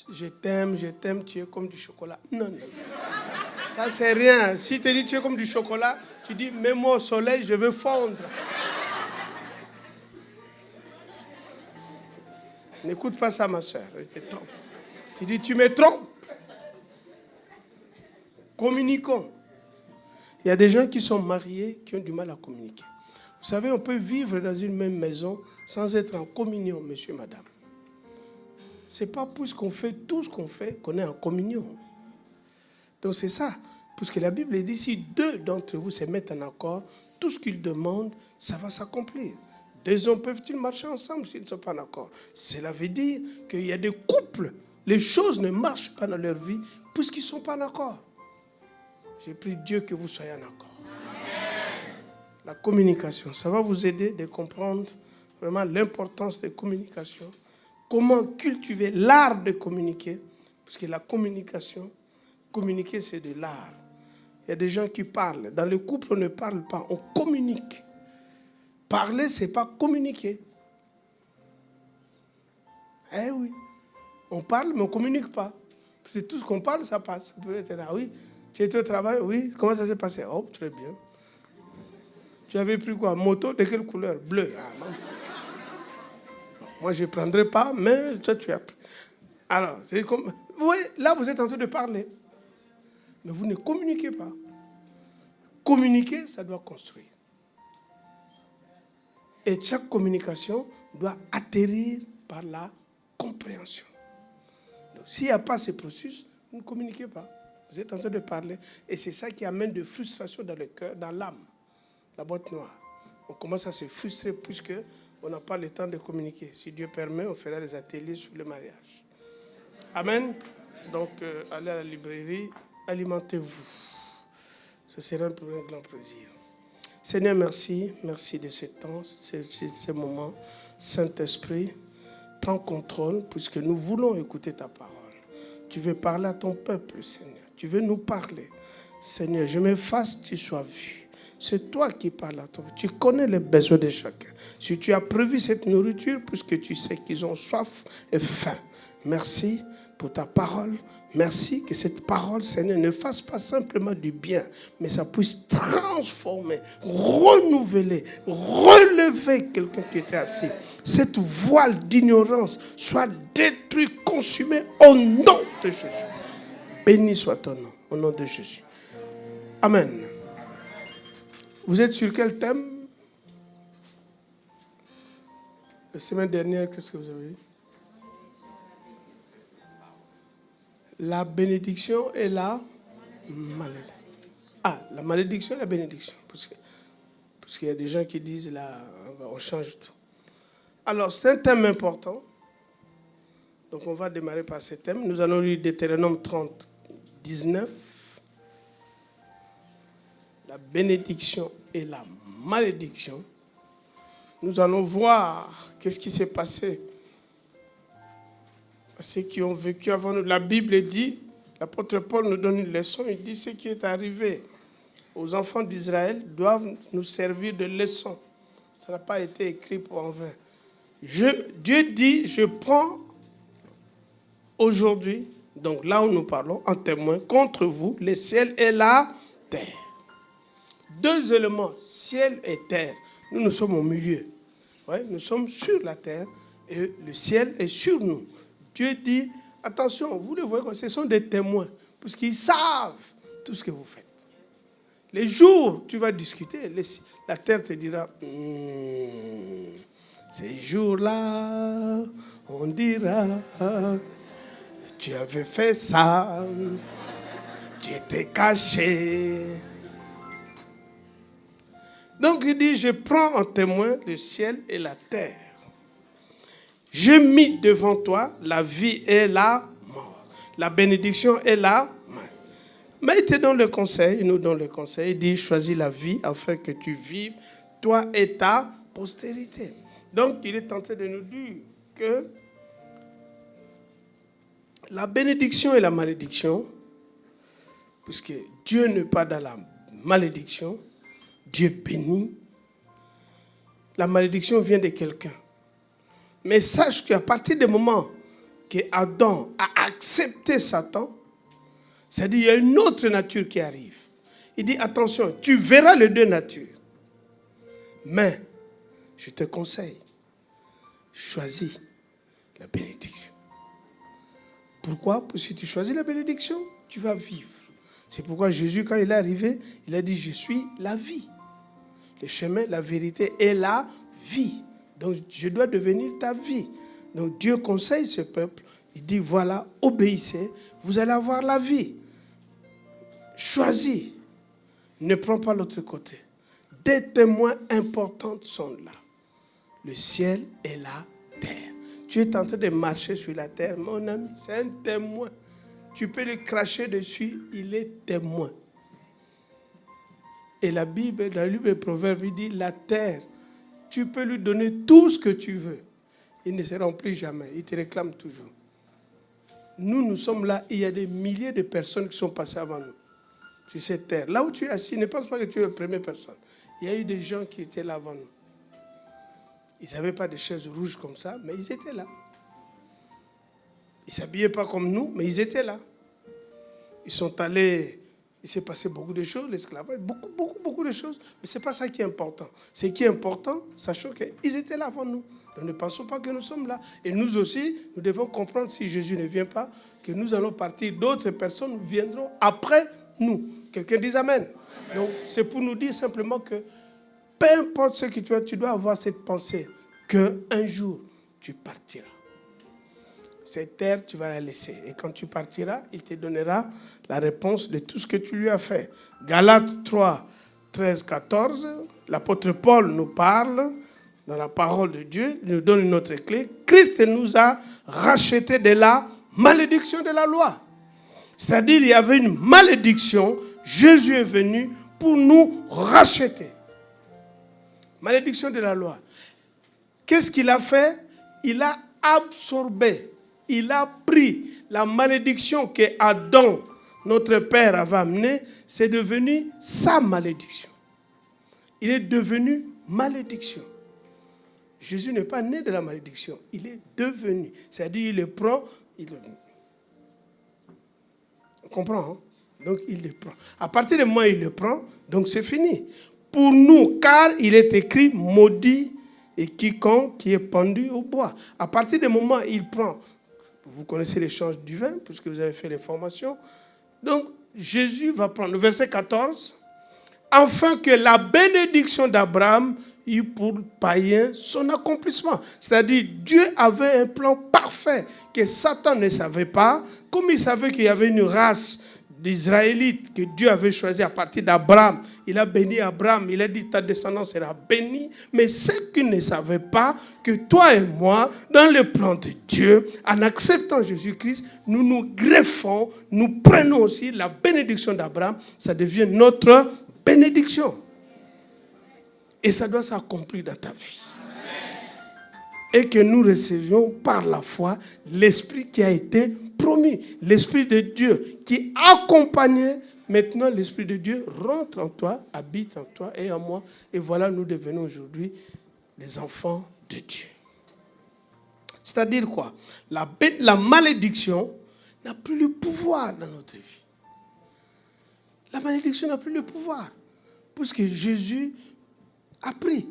je t'aime, tu es comme du chocolat. Non, non. Ça, c'est rien. Si tu dis tu es comme du chocolat, tu dis mets-moi au soleil, je veux fondre. N'écoute pas ça, ma soeur. Je te trompe. Tu dis tu me trompes. Communiquons. Il y a des gens qui sont mariés qui ont du mal à communiquer. Vous savez, on peut vivre dans une même maison sans être en communion, monsieur, madame. Ce n'est pas puisqu'on fait tout ce qu'on fait qu'on est en communion. Donc c'est ça. Puisque la Bible dit, si 2 d'entre vous se mettent en accord, tout ce qu'ils demandent, ça va s'accomplir. 2 hommes peuvent-ils marcher ensemble s'ils ne sont pas en accord? Cela veut dire qu'il y a des couples, les choses ne marchent pas dans leur vie puisqu'ils ne sont pas en accord. J'ai prié Dieu que vous soyez en accord. Amen. La communication, ça va vous aider de comprendre vraiment l'importance des communications. Comment cultiver l'art de communiquer. Parce que la communication, communiquer c'est de l'art. Il y a des gens qui parlent. Dans le couple, on ne parle pas, on communique. Parler, ce n'est pas communiquer. Eh oui. On parle, mais on ne communique pas. Parce que tout ce qu'on parle, ça passe. Peut être là, oui. Tu étais au travail? Oui. Comment ça s'est passé? Oh, très bien. Tu avais pris quoi? Moto de quelle couleur? Bleu. Ah, non. Moi, je ne prendrai pas, mais toi, tu as pris. Alors, c'est comme... Vous voyez, là, vous êtes en train de parler. Mais vous ne communiquez pas. Communiquer, ça doit construire. Et chaque communication doit atterrir par la compréhension. Donc, s'il n'y a pas ce processus, vous ne communiquez pas. Vous êtes en train de parler. Et c'est ça qui amène de frustration dans le cœur, dans l'âme. La boîte noire. On commence à se frustrer puisque on n'a pas le temps de communiquer. Si Dieu permet, on fera des ateliers sur le mariage. Amen. Donc, allez à la librairie, alimentez-vous. Ce sera pour un grand plaisir. Seigneur, merci. Merci de ce temps, ces moments. Saint-Esprit, prends contrôle puisque nous voulons écouter ta parole. Tu veux parler à ton peuple, Seigneur. Tu veux nous parler. Seigneur, je m'efface, tu sois vu. C'est toi qui parles à toi. Tu connais les besoins de chacun. Si tu as prévu cette nourriture, puisque tu sais qu'ils ont soif et faim. Merci pour ta parole. Merci que cette parole, Seigneur, ne fasse pas simplement du bien, mais ça puisse transformer, renouveler, relever quelqu'un qui était assis. Cette voile d'ignorance soit détruite, consumée au nom de Jésus. Béni soit ton nom, au nom de Jésus. Amen. Vous êtes sur quel thème? La semaine dernière, qu'est-ce que vous avez eu? La bénédiction et la malédiction. Ah, la malédiction et la bénédiction. Parce qu'il y a des gens qui disent, là, on change tout. Alors, c'est un thème important. Donc, on va démarrer par ce thème. Nous allons lire Deutéronome 30, 19. La bénédiction et la malédiction. Nous allons voir qu'est-ce qui s'est passé à ceux qui ont vécu avant nous. La Bible dit, l'apôtre Paul nous donne une leçon, il dit ce qui est arrivé aux enfants d'Israël doivent nous servir de leçon. Ça n'a pas été écrit pour en vain. Dieu dit, je prends aujourd'hui, donc là où nous parlons, en témoin contre vous, le ciel et la terre. Deux éléments, ciel et terre. Nous sommes au milieu. Ouais, nous sommes sur la terre et le ciel est sur nous. Dieu dit, attention, vous le voyez, ce sont des témoins, parce qu'ils savent tout ce que vous faites. Les jours, tu vas discuter, la terre te dira, ces jours-là, on dira, tu avais fait ça, tu étais caché. Donc il dit, je prends en témoin le ciel et la terre. J'ai mis devant toi la vie et la mort, la bénédiction et la mort. Mais il te donne le conseil, il nous donne le conseil, il dit, choisis la vie afin que tu vives, toi et ta postérité. Donc il est en train de nous dire que la bénédiction et la malédiction, puisque Dieu n'est pas dans la malédiction, Dieu bénit. La malédiction vient de quelqu'un. Mais sache qu'à partir du moment que Adam a accepté Satan, c'est-à-dire qu'il y a une autre nature qui arrive. Il dit, attention, tu verras les deux natures. Mais, je te conseille, choisis la bénédiction. Pourquoi? Parce que si tu choisis la bénédiction, tu vas vivre. C'est pourquoi Jésus, quand il est arrivé, il a dit, je suis la vie. Le chemin, la vérité et la vie. Donc, je dois devenir ta vie. Donc, Dieu conseille ce peuple. Il dit, voilà, obéissez, vous allez avoir la vie. Choisis. Ne prends pas l'autre côté. Des témoins importants sont là. Le ciel et la terre. Tu es en train de marcher sur la terre, mon ami. C'est un témoin. Tu peux le cracher dessus, il est témoin. Et la Bible, dans le livre des Proverbes, il dit, la terre, tu peux lui donner tout ce que tu veux. Il ne se remplit jamais, il te réclame toujours. Nous sommes là, il y a des milliers de personnes qui sont passées avant nous. Sur cette terre. Là où tu es assis, ne pense pas que tu es la première personne. Il y a eu des gens qui étaient là avant nous. Ils n'avaient pas de chaises rouges comme ça, mais ils étaient là. Ils ne s'habillaient pas comme nous, mais ils étaient là. Ils sont allés Il s'est passé beaucoup de choses, l'esclavage, beaucoup de choses. Mais ce n'est pas ça qui est important. Ce qui est important, sachant qu'ils étaient là avant nous. Donc ne pensons pas que nous sommes là. Et nous aussi, nous devons comprendre, si Jésus ne vient pas, que nous allons partir. D'autres personnes viendront après nous. Quelqu'un dit Amen. Donc c'est pour nous dire simplement que peu importe ce que tu dois avoir cette pensée qu'un jour, tu partiras. Cette terre, tu vas la laisser. Et quand tu partiras, il te donnera la réponse de tout ce que tu lui as fait. Galates 3, 13, 14, l'apôtre Paul nous parle dans la parole de Dieu, il nous donne une autre clé. Christ nous a rachetés de la malédiction de la loi. C'est-à-dire, il y avait une malédiction. Jésus est venu pour nous racheter. Malédiction de la loi. Qu'est-ce qu'il a fait? Il a absorbé. Il a pris la malédiction que Adam, notre père, avait amenée. C'est devenu sa malédiction. Il est devenu malédiction. Jésus n'est pas né de la malédiction. Il est devenu. C'est-à-dire, il le prend. On comprend, hein? Donc, il le prend. À partir du moment où il le prend, donc c'est fini. Pour nous, car il est écrit, maudit et quiconque qui est pendu au bois. À partir du moment où il prend, vous connaissez l'échange du vin, puisque vous avez fait les formations. Donc, Jésus va prendre le verset 14, afin que la bénédiction d'Abraham eût pour païen son accomplissement. C'est-à-dire, Dieu avait un plan parfait que Satan ne savait pas. Comme il savait qu'il y avait une race d'Israélites que Dieu avait choisi à partir d'Abraham. Il a béni Abraham, il a dit ta descendance sera bénie. Mais ce qu'il ne savait pas, que toi et moi, dans le plan de Dieu, en acceptant Jésus-Christ, nous nous greffons, nous prenons aussi la bénédiction d'Abraham. Ça devient notre bénédiction. Et ça doit s'accomplir dans ta vie. Et que nous recevions par la foi l'Esprit qui a été promis. L'Esprit de Dieu qui accompagnait. Maintenant, l'Esprit de Dieu rentre en toi, habite en toi et en moi. Et voilà, nous devenons aujourd'hui des enfants de Dieu. C'est-à-dire quoi? La malédiction n'a plus le pouvoir dans notre vie. La malédiction n'a plus le pouvoir. Puisque Jésus a pris.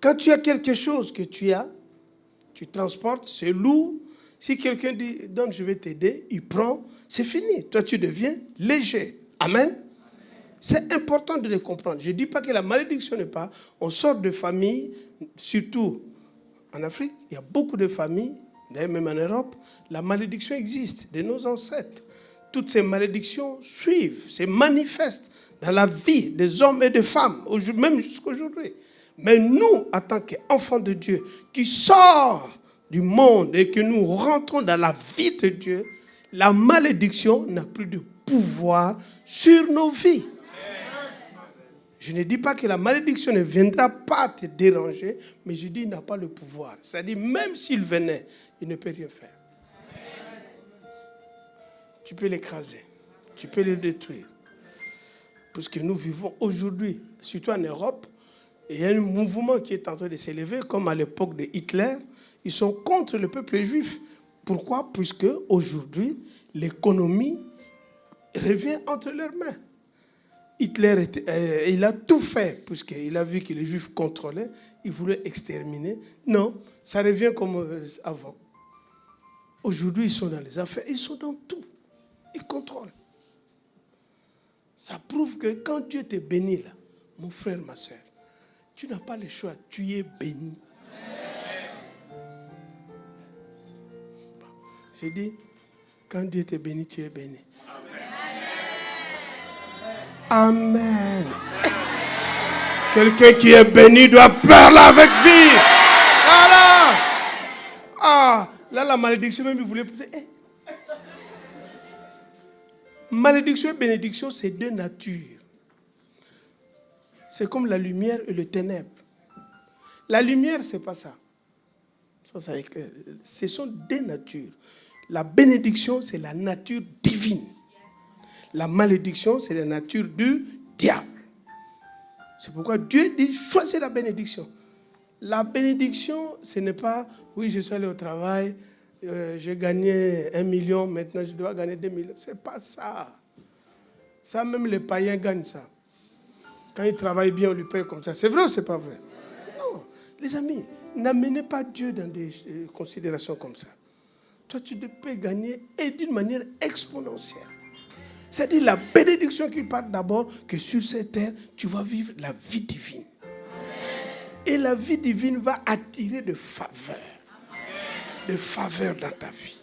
Quand tu as quelque chose que tu as, tu transportes, c'est lourd. Si quelqu'un dit, donne, je vais t'aider, il prend, c'est fini. Toi, tu deviens léger. Amen. C'est important de le comprendre. Je ne dis pas que la malédiction n'est pas. On sort de familles, surtout en Afrique, il y a beaucoup de familles, d'ailleurs même en Europe, la malédiction existe de nos ancêtres. Toutes ces malédictions suivent, se manifestent dans la vie des hommes et des femmes, même jusqu'à aujourd'hui. Mais nous, en tant qu'enfants de Dieu, qui sortent du monde et que nous rentrons dans la vie de Dieu, la malédiction n'a plus de pouvoir sur nos vies. Je ne dis pas que la malédiction ne viendra pas te déranger, mais je dis qu'il n'a pas le pouvoir. C'est-à-dire, même s'il venait, il ne peut rien faire. Tu peux l'écraser, tu peux le détruire. Puisque nous vivons aujourd'hui, surtout en Europe, et il y a un mouvement qui est en train de s'élever, comme à l'époque de Hitler. Ils sont contre le peuple juif. Pourquoi? Puisque aujourd'hui, l'économie revient entre leurs mains. Hitler, il a tout fait, puisqu'il a vu que les juifs contrôlaient. Il voulait exterminer. Non, ça revient comme avant. Aujourd'hui, ils sont dans les affaires, ils sont dans tout. Ils contrôlent. Ça prouve que quand Dieu te bénit, là, mon frère, ma soeur, tu n'as pas le choix, tu es béni. Je dis, quand Dieu te bénit, tu es béni. Amen. Amen. Quelqu'un qui est béni doit parler avec vie. Voilà. Ah, là, la malédiction, même, il voulait peut-être. Malédiction et bénédiction, c'est deux natures. C'est comme la lumière et le ténèbre. La lumière, ce n'est pas ça. Ça est clair. Ce sont deux natures. La bénédiction, c'est la nature divine. La malédiction, c'est la nature du diable. C'est pourquoi Dieu dit, choisis la bénédiction. La bénédiction, ce n'est pas, oui, je suis allé au travail, J'ai gagné 1 million, maintenant je dois gagner 2 millions. Ce n'est pas ça. Ça, même les païens gagnent ça. Quand il travaille bien, on lui paye comme ça. C'est vrai ou c'est pas vrai? Non. Les amis, n'amenez pas Dieu dans des considérations comme ça. Toi, tu peux gagner et d'une manière exponentielle. C'est-à-dire la bénédiction qui part d'abord, que sur cette terre, tu vas vivre la vie divine. Et la vie divine va attirer de faveur. De faveur dans ta vie.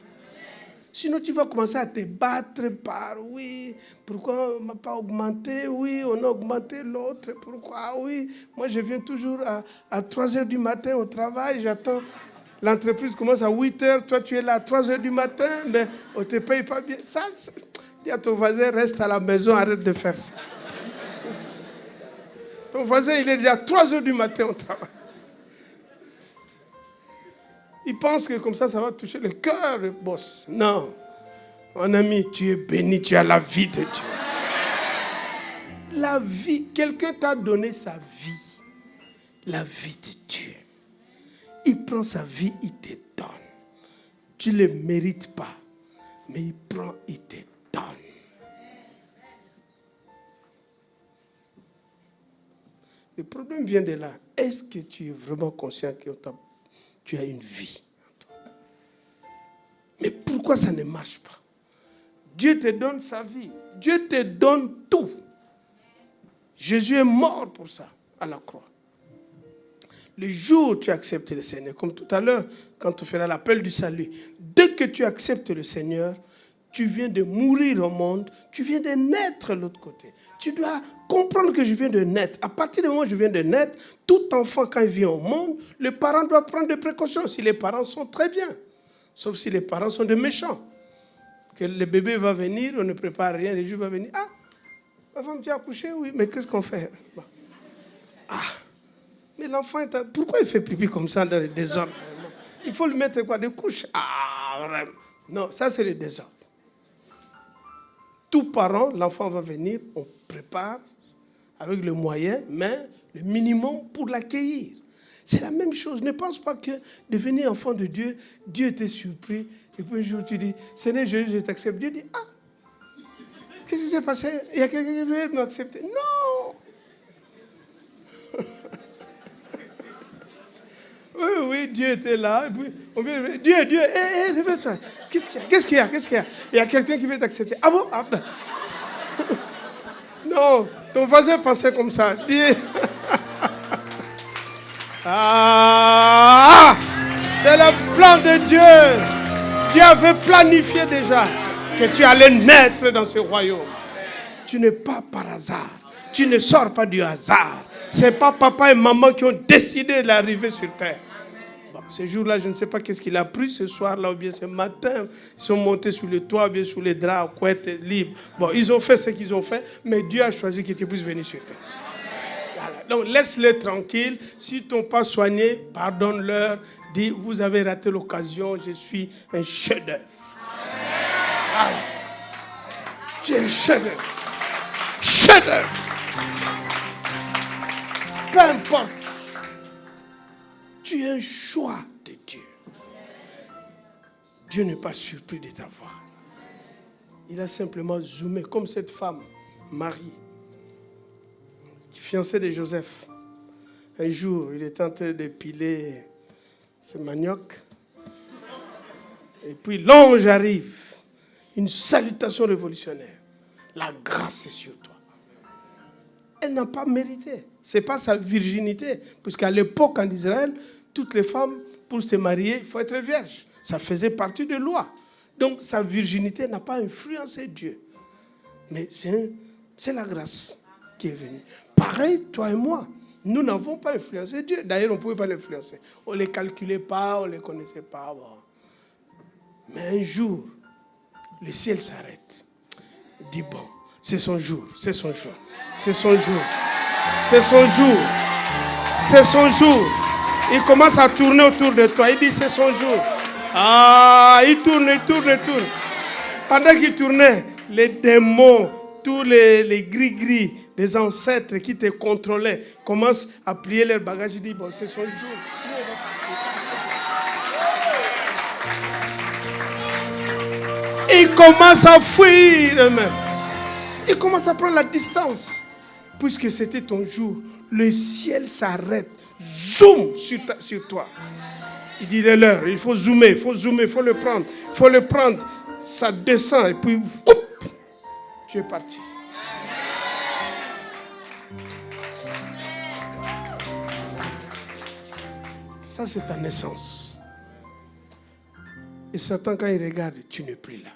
Sinon, tu vas commencer à te battre par oui, pourquoi on ne m'a pas augmenté? Oui, on a augmenté l'autre. Pourquoi? Oui, moi je viens toujours à 3h du matin au travail, j'attends. L'entreprise commence à 8h, toi tu es là à 3h du matin, mais on ne te paye pas bien. Ça, dis à ton voisin, reste à la maison, arrête de faire ça. Ton voisin, il est déjà à 3h du matin au travail. Il pense que comme ça va toucher le cœur, le boss. Non. Mon ami, tu es béni, tu as la vie de Dieu. La vie, quelqu'un t'a donné sa vie. La vie de Dieu. Il prend sa vie, il te donne. Tu ne le mérites pas. Mais il prend, il te donne. Le problème vient de là. Est-ce que tu es vraiment conscient que tu as une vie? Mais pourquoi ça ne marche pas? Dieu te donne sa vie. Dieu te donne tout. Jésus est mort pour ça, à la croix. Le jour où tu acceptes le Seigneur, comme tout à l'heure, quand tu feras l'appel du salut, dès que tu acceptes le Seigneur, tu viens de mourir au monde, tu viens de naître de l'autre côté. Tu dois comprendre que je viens de naître. À partir du moment où je viens de naître, tout enfant, quand il vient au monde, le parent doit prendre des précautions. Si les parents sont très bien, sauf si les parents sont des méchants. Que le bébé va venir, on ne prépare rien, le jour va venir. Ah, ma femme, tu as accouché? Oui, mais qu'est-ce qu'on fait? Bon. Ah, mais l'enfant, pourquoi il fait pipi comme ça dans le désordre? Il faut lui mettre quoi? Des couches? Ah, vraiment. Non, ça c'est le désordre. Tout parent, l'enfant va venir, on prépare avec le moyen, mais le minimum pour l'accueillir. C'est la même chose. Ne pense pas que devenir enfant de Dieu, Dieu était surpris. Et puis un jour, tu dis, Seigneur Jésus, je t'accepte. Dieu dit, ah, qu'est-ce qui s'est passé? Il y a quelqu'un qui veut m'accepter. Non. Oui, Dieu était là. Et puis, on vient, Dieu, réveille-toi. Qu'est-ce qu'il y a? Il y a quelqu'un qui veut t'accepter. Ah bon? Ah ben. Non, ton voisin pensait comme ça. Dis. Ah, c'est le plan de Dieu. Dieu avait planifié déjà que tu allais naître dans ce royaume. Tu n'es pas par hasard. Tu ne sors pas du hasard. Ce n'est pas papa et maman qui ont décidé d'arriver sur terre. Bon, ce jour-là, je ne sais pas qu'est-ce qu'il a pris ce soir-là ou bien ce matin. Ils sont montés sur le toit, ou bien sur les draps, couettes, libres. Bon, ils ont fait ce qu'ils ont fait, mais Dieu a choisi que tu puisses venir sur terre. Voilà. Donc, laisse-les tranquilles. S'ils ne t'ont pas soigné, pardonne-leur. Dis, vous avez raté l'occasion, je suis un chef-d'œuvre. Voilà. Tu es un chef-d'œuvre. Chef-d'œuvre. Peu importe. Tu es un choix de Dieu. Dieu n'est pas surpris de t'avoir. Il a simplement zoomé, comme cette femme, Marie, fiancée de Joseph. Un jour, il était en train de piler ce manioc. Et puis l'ange arrive. Une salutation révolutionnaire. La grâce est sur toi. Elle n'a pas mérité. Ce n'est pas sa virginité. Puisqu'à l'époque, en Israël, toutes les femmes, pour se marier, il faut être vierge. Ça faisait partie de la loi. Donc, sa virginité n'a pas influencé Dieu. Mais c'est la grâce qui est venue. Pareil, toi et moi, nous n'avons pas influencé Dieu. D'ailleurs, on ne pouvait pas l'influencer. On ne les calculait pas, on ne les connaissait pas. Bon. Mais un jour, le ciel s'arrête. Il dit, bon, c'est son jour, c'est son jour, c'est son jour, c'est son jour, c'est son jour. Il commence à tourner autour de toi. Il dit, c'est son jour. Ah, il tourne. Pendant qu'il tournait, les démons, tous les gris-gris des ancêtres qui te contrôlaient commencent à plier leurs bagages. Il dit, bon, c'est son jour. Ils commencent à fuir eux-mêmes. Ils commencent à prendre la distance. Puisque c'était ton jour, le ciel s'arrête. Zoom sur toi. Il dit, il est l'heure, il faut zoomer, il faut le prendre. Il faut le prendre. Ça descend et puis, whoop, tu es parti. Ça, c'est ta naissance. Et Satan, quand il regarde, tu n'es plus là.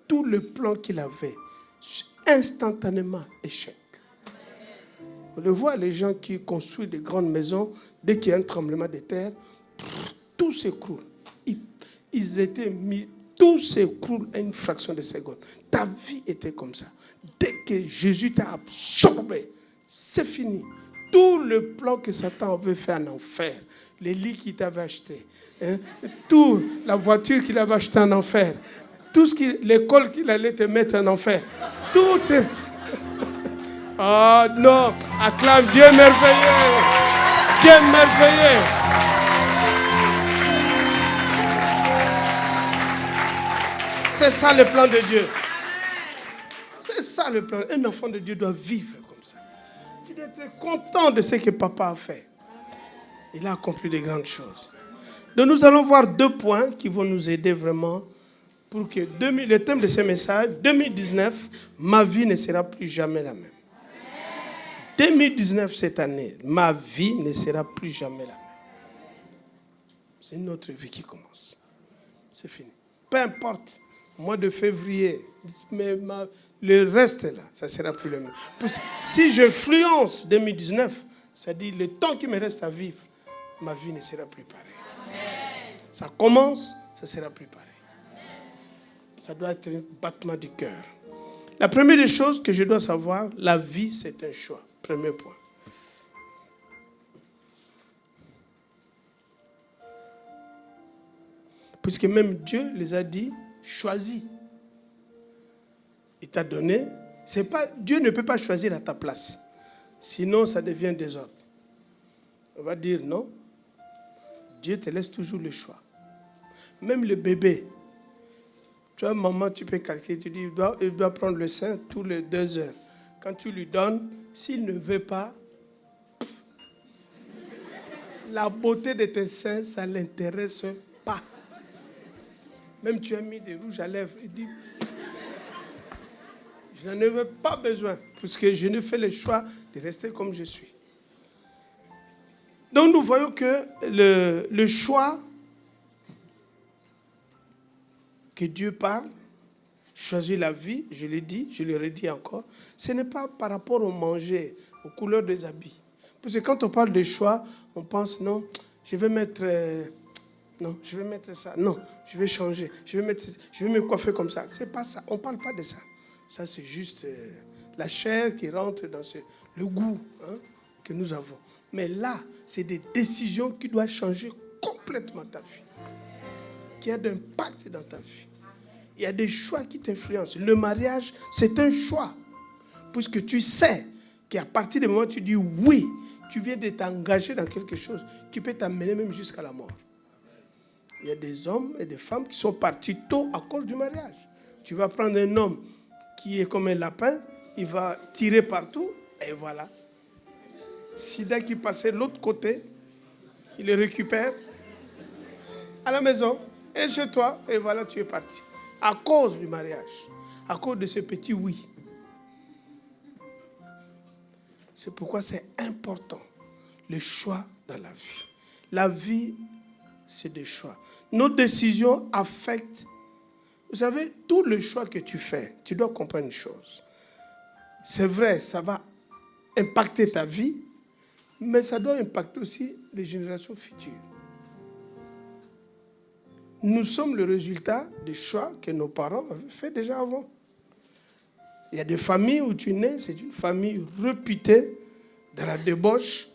Tout le plan qu'il avait, instantanément, échec. On le voit, les gens qui construisent des grandes maisons, dès qu'il y a un tremblement de terre, tout s'écroule. Ils étaient mis, tout s'écroule à une fraction de seconde. Ta vie était comme ça. Dès que Jésus t'a absorbé, c'est fini. Tout le plan que Satan avait fait en enfer, les lits qu'il t'avait achetés, tout, la voiture qu'il avait achetée en enfer, tout l'école qu'il allait te mettre en enfer, tout est... Oh non, acclame Dieu merveilleux. Dieu merveilleux. C'est ça le plan de Dieu. C'est ça le plan. Un enfant de Dieu doit vivre comme ça. Tu dois être content de ce que papa a fait. Il a accompli de grandes choses. Donc nous allons voir 2 points qui vont nous aider vraiment pour que le thème de ce message, 2019, ma vie ne sera plus jamais la même. 2019, cette année, ma vie ne sera plus jamais la même. C'est une autre vie qui commence. C'est fini. Peu importe, mois de février, mais le reste là, ça ne sera plus le même. Si j'influence 2019, c'est-à-dire le temps qui me reste à vivre, ma vie ne sera plus pareille. Ça commence, ça ne sera plus pareil. Ça doit être un battement du cœur. La première des choses que je dois savoir, la vie, c'est un choix. Premier point. Puisque même Dieu les a dit, choisis. Il t'a donné. Dieu ne peut pas choisir à ta place. Sinon, ça devient désordre. On va dire non. Dieu te laisse toujours le choix. Même le bébé. Tu vois, maman, tu peux calculer. Tu dis, il doit prendre le sein tous les 2 heures. Quand tu lui donnes, s'il ne veut pas, la beauté de tes seins, ça ne l'intéresse pas. Même tu as mis des rouges à lèvres, il dit, je n'en ai pas besoin, puisque je ne fais le choix de rester comme je suis. Donc nous voyons que le choix que Dieu parle, choisir la vie, je l'ai dit, je le redis encore, ce n'est pas par rapport au manger, aux couleurs des habits. Parce que quand on parle de choix, on pense, non, je vais mettre ça, non, je vais changer, je vais me coiffer comme ça. C'est pas ça, on ne parle pas de ça. Ça, c'est juste la chair qui rentre dans le goût que nous avons. Mais là, c'est des décisions qui doivent changer complètement ta vie, qui a d'impact dans ta vie. Il y a des choix qui t'influencent. Le mariage, c'est un choix. Puisque tu sais qu'à partir du moment où tu dis oui, tu viens de t'engager dans quelque chose qui peut t'amener même jusqu'à la mort. Il y a des hommes et des femmes qui sont partis tôt à cause du mariage. Tu vas prendre un homme qui est comme un lapin, il va tirer partout, et voilà. Sida qui passait de l'autre côté, il le récupère à la maison, et chez toi, et voilà, tu es parti. À cause du mariage, à cause de ce petit oui. C'est pourquoi c'est important, le choix dans la vie. La vie, c'est des choix. Nos décisions affectent. Vous savez, tout le choix que tu fais, tu dois comprendre une chose. C'est vrai, ça va impacter ta vie, mais ça doit impacter aussi les générations futures. Nous sommes le résultat des choix que nos parents avaient fait déjà avant. Il y a des familles où tu nais, c'est une famille réputée dans la débauche,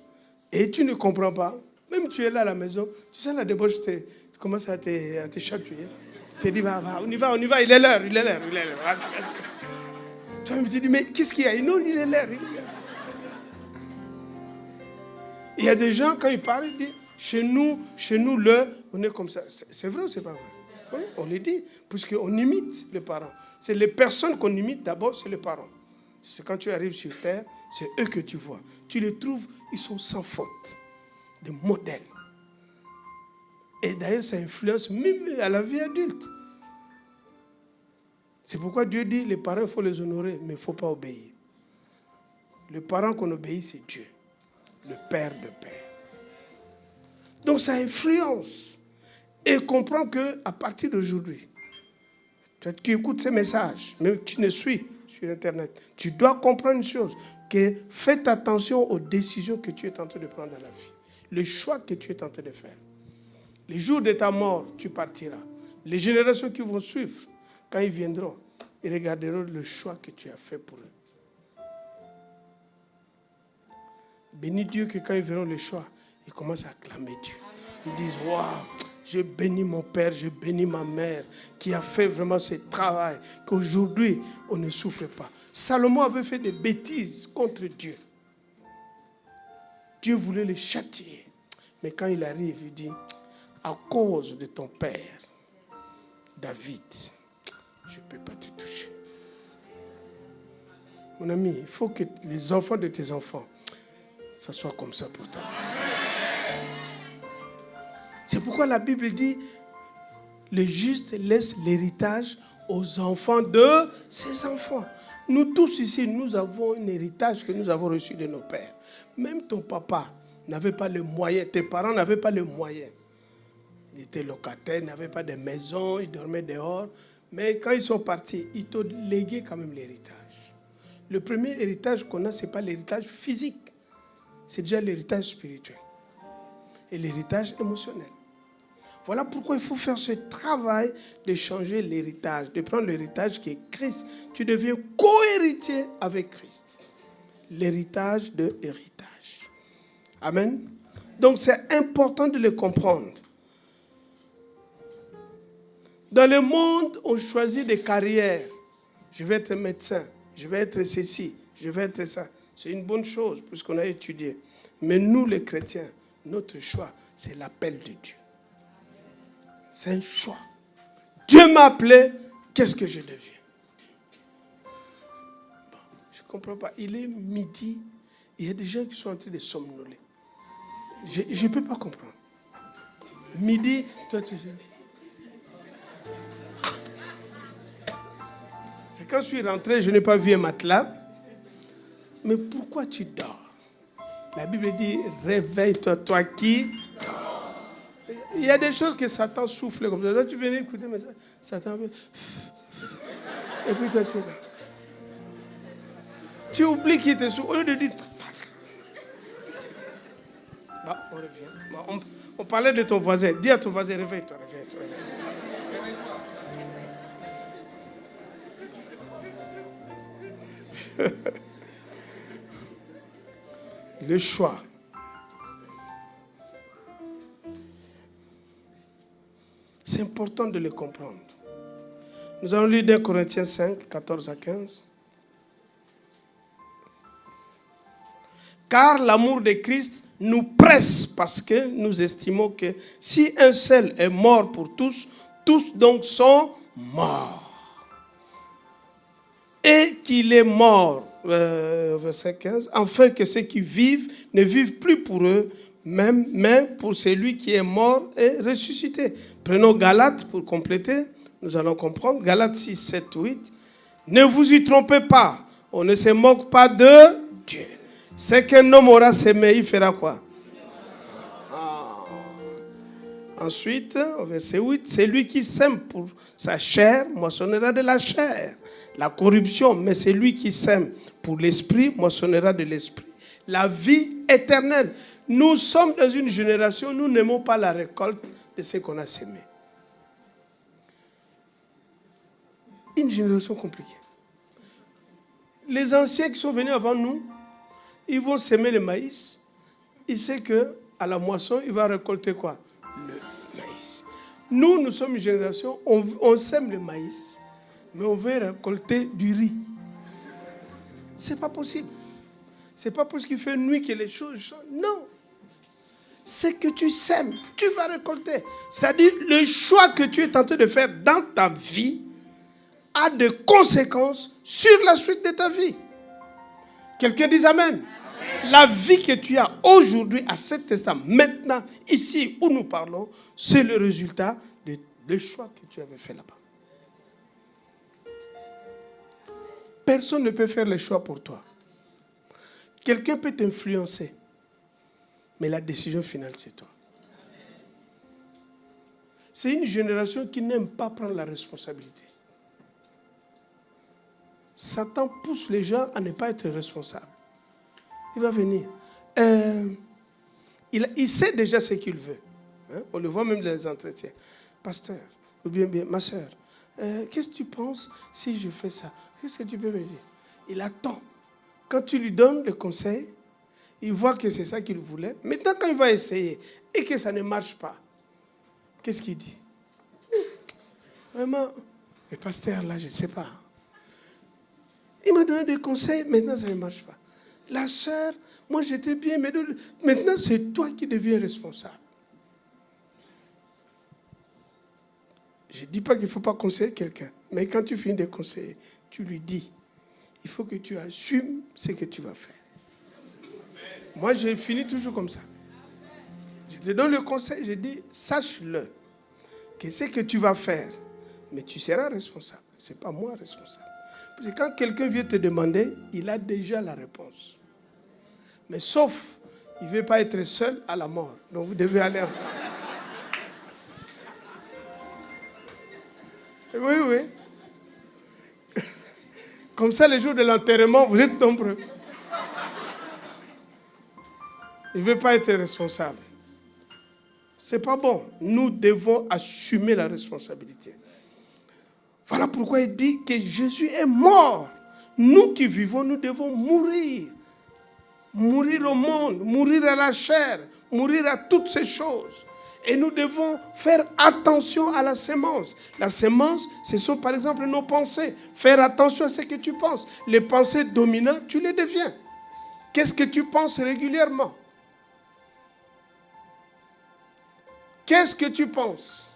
et tu ne comprends pas. Même tu es là à la maison, tu sais la débauche, tu commences à te chatouiller. Tu te dis, va, on y va, il est l'heure. Toi, tu te dis, mais qu'est-ce qu'il y a? Non, il est l'heure. Il y a des gens, quand ils parlent, ils disent, Chez nous, on est comme ça. C'est vrai ou c'est pas vrai? Oui, on le dit, puisqu'on imite les parents. C'est les personnes qu'on imite d'abord, c'est les parents. C'est quand tu arrives sur terre, c'est eux que tu vois. Tu les trouves, ils sont sans faute. Des modèles. Et d'ailleurs, ça influence même à la vie adulte. C'est pourquoi Dieu dit, les parents, il faut les honorer, mais il ne faut pas obéir. Le parent qu'on obéit, c'est Dieu, le Père de Père. Donc ça influence. Et comprends qu'à partir d'aujourd'hui, tu écoutes ces messages, même tu ne suis sur Internet, tu dois comprendre une chose, que fais attention aux décisions que tu es en train de prendre dans la vie, le choix que tu es en train de faire. Les jours de ta mort, tu partiras. Les générations qui vont suivre, quand ils viendront, ils regarderont le choix que tu as fait pour eux. Bénis Dieu que quand ils verront le choix, ils commencent à acclamer Dieu. Ils disent, waouh, je bénis mon père, je bénis ma mère, qui a fait vraiment ce travail, qu'aujourd'hui, on ne souffre pas. Salomon avait fait des bêtises contre Dieu. Dieu voulait le châtier. Mais quand il arrive, il dit, à cause de ton père, David, je ne peux pas te toucher. Mon ami, il faut que les enfants de tes enfants, ça soit comme ça pour ta vie. C'est pourquoi la Bible dit, le juste laisse l'héritage aux enfants de ses enfants. Nous tous ici, nous avons un héritage que nous avons reçu de nos pères. Même ton papa n'avait pas les moyens, tes parents n'avaient pas les moyens. Ils étaient locataires, ils n'avaient pas de maison, ils dormaient dehors. Mais quand ils sont partis, ils t'ont légué quand même l'héritage. Le premier héritage qu'on a, ce n'est pas l'héritage physique. C'est déjà l'héritage spirituel. Et l'héritage émotionnel. Voilà pourquoi il faut faire ce travail de changer l'héritage, de prendre l'héritage qui est Christ. Tu deviens co-héritier avec Christ. L'héritage de l'héritage. Amen. Donc c'est important de le comprendre. Dans le monde, on choisit des carrières. Je vais être médecin, je vais être ceci, je vais être ça. C'est une bonne chose puisqu'on a étudié. Mais nous, les chrétiens, notre choix, c'est l'appel de Dieu. C'est un choix. Dieu m'a appelé, qu'est-ce que je deviens? Bon, je ne comprends pas. Il est midi, il y a des gens qui sont en train de somnoler. Je ne peux pas comprendre. Midi, toi tu... C'est quand je suis rentré, je n'ai pas vu un matelas. Mais pourquoi tu dors? La Bible dit, réveille-toi, toi qui dors. Il y a des choses que Satan souffle comme ça. Là, tu venais écouter, mais Satan... Et puis toi, tu es là. Tu oublies qu'il te souffle. Au lieu de dire... Bon, on revient. Bon, on parlait de ton voisin. Dis à ton voisin, réveille-toi, réveille-toi. Le choix. C'est important de le comprendre. Nous allons lire 2 Corinthiens 5, 14 à 15. Car l'amour de Christ nous presse parce que nous estimons que si un seul est mort pour tous, tous donc sont morts. Et qu'il est mort, verset 15, afin que ceux qui vivent ne vivent plus pour eux, même, mais pour celui qui est mort et ressuscité. Prenons Galates pour compléter, nous allons comprendre. Galates 6, 7, 8. Ne vous y trompez pas, on ne se moque pas de Dieu. C'est qu'un homme aura semé, il fera quoi? Ensuite, au verset 8, c'est lui qui sème pour sa chair, moissonnera de la chair. La corruption, mais c'est lui qui sème pour l'esprit, moissonnera de l'esprit. La vie éternelle. Nous sommes dans une génération, nous n'aimons pas la récolte de ce qu'on a semé. Une génération compliquée. Les anciens qui sont venus avant nous, ils vont semer le maïs. Ils savent qu'à la moisson, il va récolter quoi? Le maïs. Nous sommes une génération, on sème le maïs, mais on veut récolter du riz. C'est pas possible. C'est pas parce qu'il fait nuit que les choses changent. Non. Ce que tu sèmes, tu vas récolter. C'est-à-dire, le choix que tu es en train de faire dans ta vie a des conséquences sur la suite de ta vie. Quelqu'un dit Amen. Amen. La vie que tu as aujourd'hui à cet instant, maintenant, ici où nous parlons, c'est le résultat des choix que tu avais fait là-bas. Personne ne peut faire les choix pour toi. Quelqu'un peut t'influencer, mais la décision finale, c'est toi. C'est une génération qui n'aime pas prendre la responsabilité. Satan pousse les gens à ne pas être responsables. Il va venir. Il sait déjà ce qu'il veut. Hein? On le voit même dans les entretiens. Pasteur, ou bien ma soeur, qu'est-ce que tu penses si je fais ça? Qu'est-ce que tu peux me dire? Il attend. Quand tu lui donnes le conseil, il voit que c'est ça qu'il voulait. Maintenant, quand il va essayer et que ça ne marche pas, qu'est-ce qu'il dit? Vraiment, le pasteur, là, je ne sais pas. Il m'a donné des conseils, maintenant, ça ne marche pas. La sœur, moi, j'étais bien, mais maintenant, c'est toi qui deviens responsable. Je ne dis pas qu'il ne faut pas conseiller quelqu'un, mais quand tu finis de conseiller, tu lui dis, il faut que tu assumes ce que tu vas faire. Moi, j'ai fini toujours comme ça. Je te donne le conseil, je dis, sache-le, que ce que tu vas faire, mais tu seras responsable. Ce n'est pas moi responsable. Parce que quand quelqu'un vient te demander, il a déjà la réponse. Mais sauf, il ne veut pas être seul à la mort. Donc vous devez aller ensemble. Oui, oui. Comme ça, les jours de l'enterrement, vous êtes nombreux. Il ne veut pas être responsable. Ce n'est pas bon. Nous devons assumer la responsabilité. Voilà pourquoi il dit que Jésus est mort. Nous qui vivons, nous devons mourir. Mourir au monde, mourir à la chair, mourir à toutes ces choses. Et nous devons faire attention à la sémence. La sémence, ce sont par exemple nos pensées. Faire attention à ce que tu penses. Les pensées dominantes, tu les deviens. Qu'est-ce que tu penses régulièrement? Qu'est-ce que tu penses?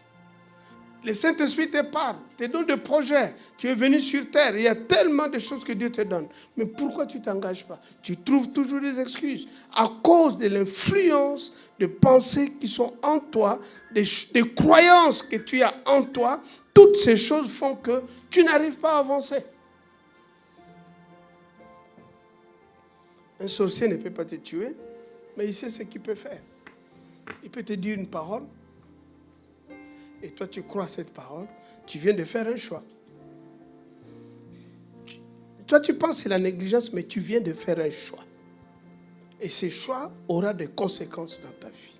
Le Saint-Esprit te parle, te donne des projets. Tu es venu sur terre, il y a tellement de choses que Dieu te donne. Mais pourquoi tu ne t'engages pas? Tu trouves toujours des excuses. À cause de l'influence de pensées qui sont en toi, des croyances que tu as en toi, toutes ces choses font que tu n'arrives pas à avancer. Un sorcier ne peut pas te tuer, mais il sait ce qu'il peut faire. Il peut te dire une parole, et toi tu crois à cette parole, tu viens de faire un choix. Toi tu penses que c'est la négligence, mais tu viens de faire un choix. Et ce choix aura des conséquences dans ta vie.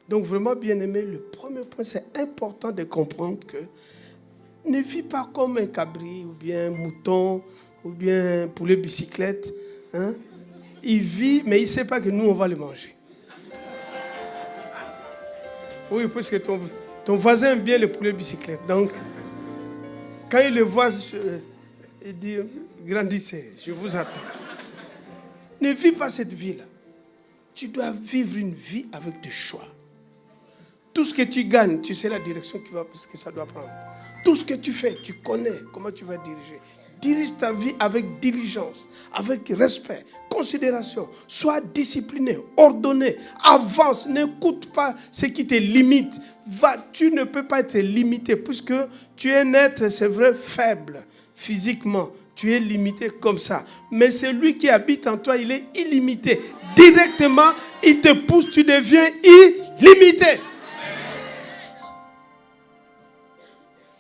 Donc vraiment bien aimé, le premier point, c'est important de comprendre que ne vis pas comme un cabri, ou bien un mouton, ou bien un poulet bicyclette. Hein? Il vit, mais il ne sait pas que nous on va le manger. Oui, parce que ton voisin aime bien le poulet bicyclette. Donc, quand il le voit, il dit, grandissez, je vous attends. Ne vis pas cette vie-là. Tu dois vivre une vie avec des choix. Tout ce que tu gagnes, tu sais la direction que ça doit prendre. Tout ce que tu fais, tu connais comment tu vas diriger. Dirige ta vie avec diligence, avec respect, considération. Sois discipliné, ordonné, avance, n'écoute pas ce qui te limite. Tu ne peux pas être limité puisque tu es un être, c'est vrai, faible physiquement. Tu es limité comme ça. Mais celui qui habite en toi, il est illimité. Directement, il te pousse, tu deviens illimité.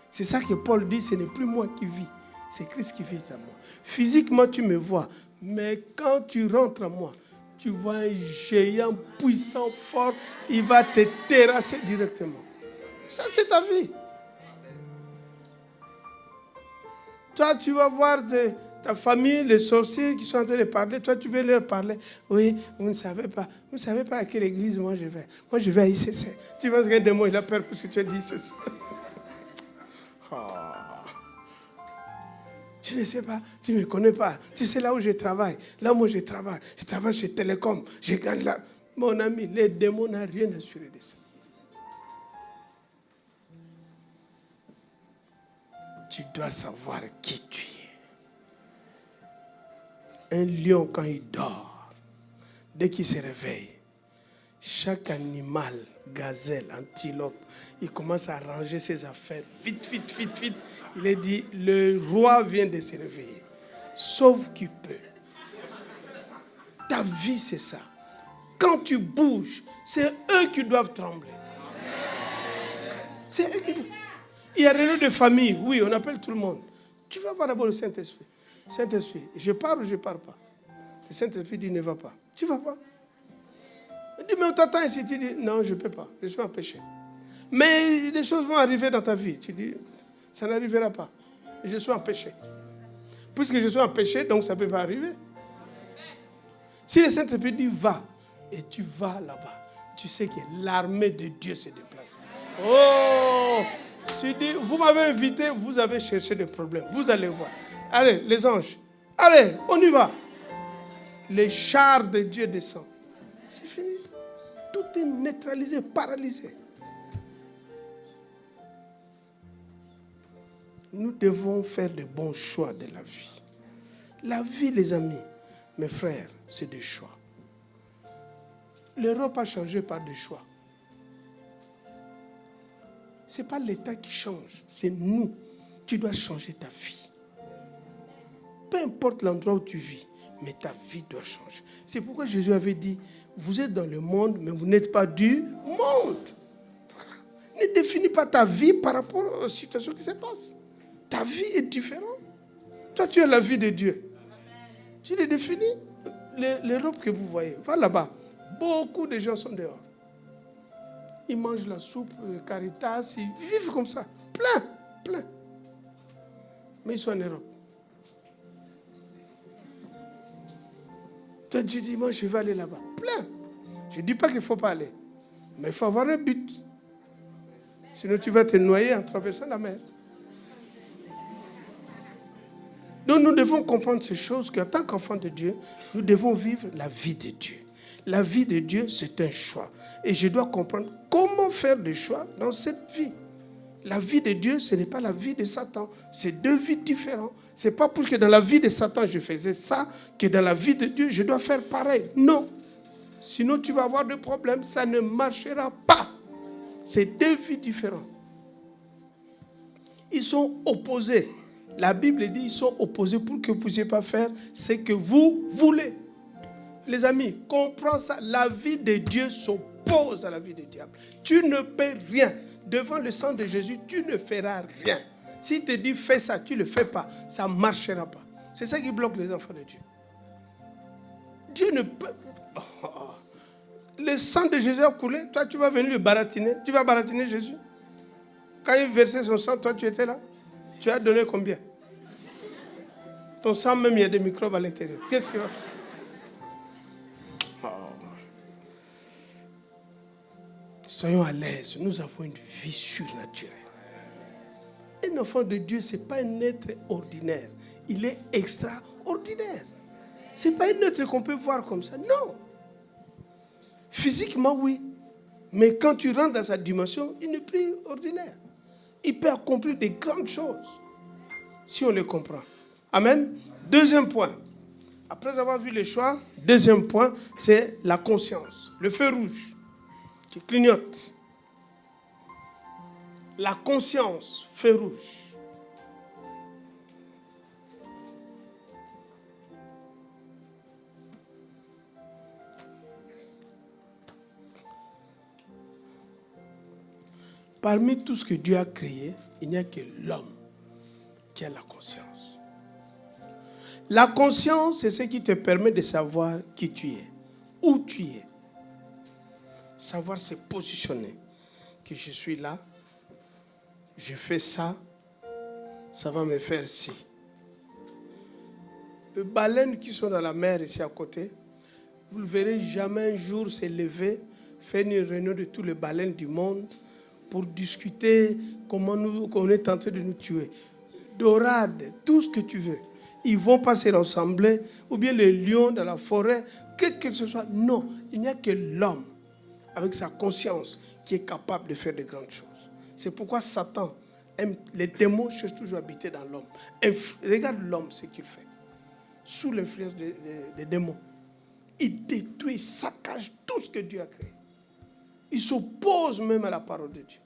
C'est ça que Paul dit, ce n'est plus moi qui vis. C'est Christ qui vit en moi. Physiquement, tu me vois. Mais quand tu rentres en moi, tu vois un géant puissant, fort. Il va te terrasser directement. Ça, c'est ta vie. Toi, tu vas voir ta famille, les sorciers qui sont en train de parler. Toi, tu veux leur parler. Oui, vous ne savez pas. Vous ne savez pas à quelle église moi je vais. Moi, je vais à ICC. Tu penses qu'un démon, il a peur parce que tu as dit ICC. Tu ne sais pas, tu ne me connais pas. Tu sais là où je travaille. Là où je travaille chez Télécom. Je gagne là. Mon ami, les démons n'ont rien assuré de ça. Tu dois savoir qui tu es. Un lion, quand il dort, dès qu'il se réveille, chaque animal, gazelle, antilope, il commence à ranger ses affaires. Vite, vite, vite, vite. Il est dit, le roi vient de se réveiller. Sauf qu'il peut. Ta vie, c'est ça. Quand tu bouges, c'est eux qui doivent trembler. C'est eux qui doivent. Il y a réunion de famille. Oui, on appelle tout le monde. Tu vas voir d'abord le Saint-Esprit. Saint-Esprit, je pars ou je ne pars pas? Le Saint-Esprit dit, ne va pas. Tu ne vas pas. Il dit, mais on t'attend ici. Tu dis, non, je ne peux pas. Je suis en péché. Mais des choses vont arriver dans ta vie. Tu dis, ça n'arrivera pas. Je suis en péché. Puisque je suis en péché, donc ça ne peut pas arriver. Si le Saint-Esprit dit, va, et tu vas là-bas, tu sais que l'armée de Dieu se déplace. Oh! Tu dis, vous m'avez invité, vous avez cherché des problèmes. Vous allez voir. Allez, les anges. Allez, on y va. Les chars de Dieu descendent. C'est fini. Tout est neutralisé, paralysé. Nous devons faire de bons choix de la vie. La vie, les amis, mes frères, c'est des choix. L'Europe a changé par des choix. Ce n'est pas l'État qui change, c'est nous. Tu dois changer ta vie. Peu importe l'endroit où tu vis, mais ta vie doit changer. C'est pourquoi Jésus avait dit, vous êtes dans le monde, mais vous n'êtes pas du monde. Voilà. Ne définis pas ta vie par rapport aux situations qui se passent. Ta vie est différente. Toi, tu as la vie de Dieu. Tu les définis. L'Europe que vous voyez, va là-bas. Beaucoup de gens sont dehors. Ils mangent la soupe, Caritas, ils vivent comme ça. Plein. Mais ils sont en Europe. Toi, tu dis, moi, je vais aller là-bas. Plein. Je ne dis pas qu'il ne faut pas aller. Mais il faut avoir un but. Sinon, tu vas te noyer en traversant la mer. Donc, nous devons comprendre ces choses qu'en tant qu'enfants de Dieu, nous devons vivre la vie de Dieu. La vie de Dieu, c'est un choix. Et je dois comprendre comment faire des choix dans cette vie. La vie de Dieu, ce n'est pas la vie de Satan. C'est deux vies différentes. Ce n'est pas parce que dans la vie de Satan, je faisais ça, que dans la vie de Dieu, je dois faire pareil. Non. Sinon, tu vas avoir des problèmes. Ça ne marchera pas. C'est deux vies différentes. Ils sont opposés. La Bible dit qu'ils sont opposés pour que vous ne puissiez pas faire ce que vous voulez. Les amis, comprends ça. La vie de Dieu s'oppose à la vie du diable. Tu ne peux rien. Devant le sang de Jésus, tu ne feras rien. S'il te dit fais ça, tu ne le fais pas. Ça ne marchera pas. C'est ça qui bloque les enfants de Dieu. Dieu ne peut... Le sang de Jésus a coulé. Toi, tu vas venir le baratiner. Tu vas baratiner Jésus. Quand il versait son sang, toi, tu étais là. Tu as donné combien? Ton sang, même, il y a des microbes à l'intérieur. Qu'est-ce qu'il va faire? Soyons à l'aise, nous avons une vie surnaturelle. Un enfant de Dieu, ce n'est pas un être ordinaire. Il est extraordinaire. Ce n'est pas un être qu'on peut voir comme ça. Non. Physiquement, oui. Mais quand tu rentres dans sa dimension, il n'est plus ordinaire. Il peut accomplir des grandes choses. Si on les comprend. Amen. Deuxième point. Après avoir vu les choix, deuxième point, c'est la conscience. Le feu rouge qui clignote. La conscience, feu rouge. Parmi tout ce que Dieu a créé, il n'y a que l'homme qui a la conscience. La conscience, c'est ce qui te permet de savoir qui tu es, où tu es. Savoir se positionner. Que je suis là, je fais ça, ça va me faire ci. Les baleines qui sont dans la mer ici à côté, vous ne verrez jamais un jour se lever, faire une réunion de tous les baleines du monde pour discuter comment on est en train de nous tuer. Dorade, tout ce que tu veux. ils ne vont pas se rassembler, ou bien les lions dans la forêt, que ce soit. Non, il n'y a que l'homme, avec sa conscience, qui est capable de faire de grandes choses. C'est pourquoi Satan les démons cherchent toujours à habiter dans l'homme. Regarde l'homme, ce qu'il fait. Sous l'influence des démons, il détruit, il saccage tout ce que Dieu a créé. Il s'oppose même à la parole de Dieu.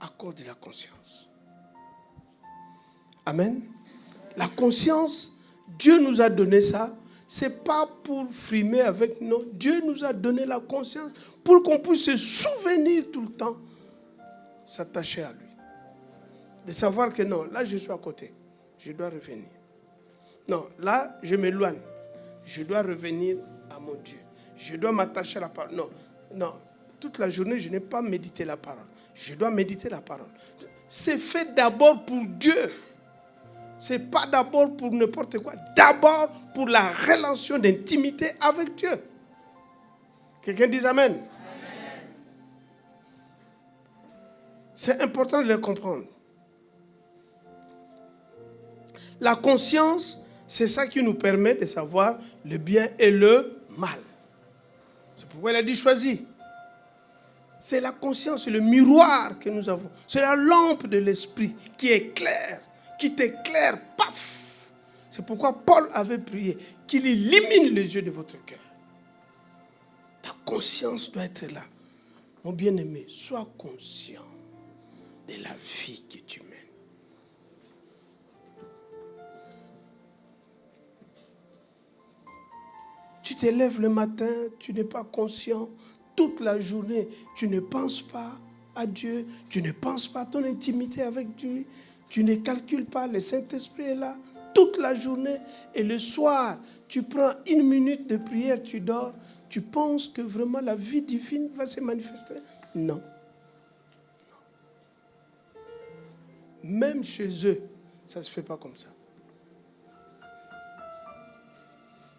À cause de la conscience. Amen. La conscience, Dieu nous a donné ça. Ce n'est pas pour frimer avec nous. Dieu nous a donné la conscience pour qu'on puisse se souvenir tout le temps, s'attacher à lui. De savoir que non, là je suis à côté. Je dois revenir. Non, là je m'éloigne. Je dois revenir à mon Dieu. Je dois m'attacher à la parole. Non, non. Toute la journée, je n'ai pas médité la parole. Je dois méditer la parole. C'est fait d'abord pour Dieu. Ce n'est pas d'abord pour n'importe quoi. D'abord pour la relation d'intimité avec Dieu. Quelqu'un dit Amen. Amen. C'est important de le comprendre. La conscience, c'est ça qui nous permet de savoir le bien et le mal. C'est pourquoi il a dit choisis. C'est la conscience, c'est le miroir que nous avons. C'est la lampe de l'esprit qui éclaire, qui t'éclaire, paf. C'est pourquoi Paul avait prié qu'il illumine les yeux de votre cœur. Ta conscience doit être là. Mon bien-aimé, sois conscient de la vie que tu mènes. Tu te lèves le matin, tu n'es pas conscient. Toute la journée, tu ne penses pas à Dieu, tu ne penses pas à ton intimité avec Dieu, tu ne calcules pas, le Saint-Esprit est là toute la journée. Et le soir, tu prends 1 minute de prière, tu dors, tu penses que vraiment la vie divine va se manifester. Non. Même chez eux, ça ne se fait pas comme ça.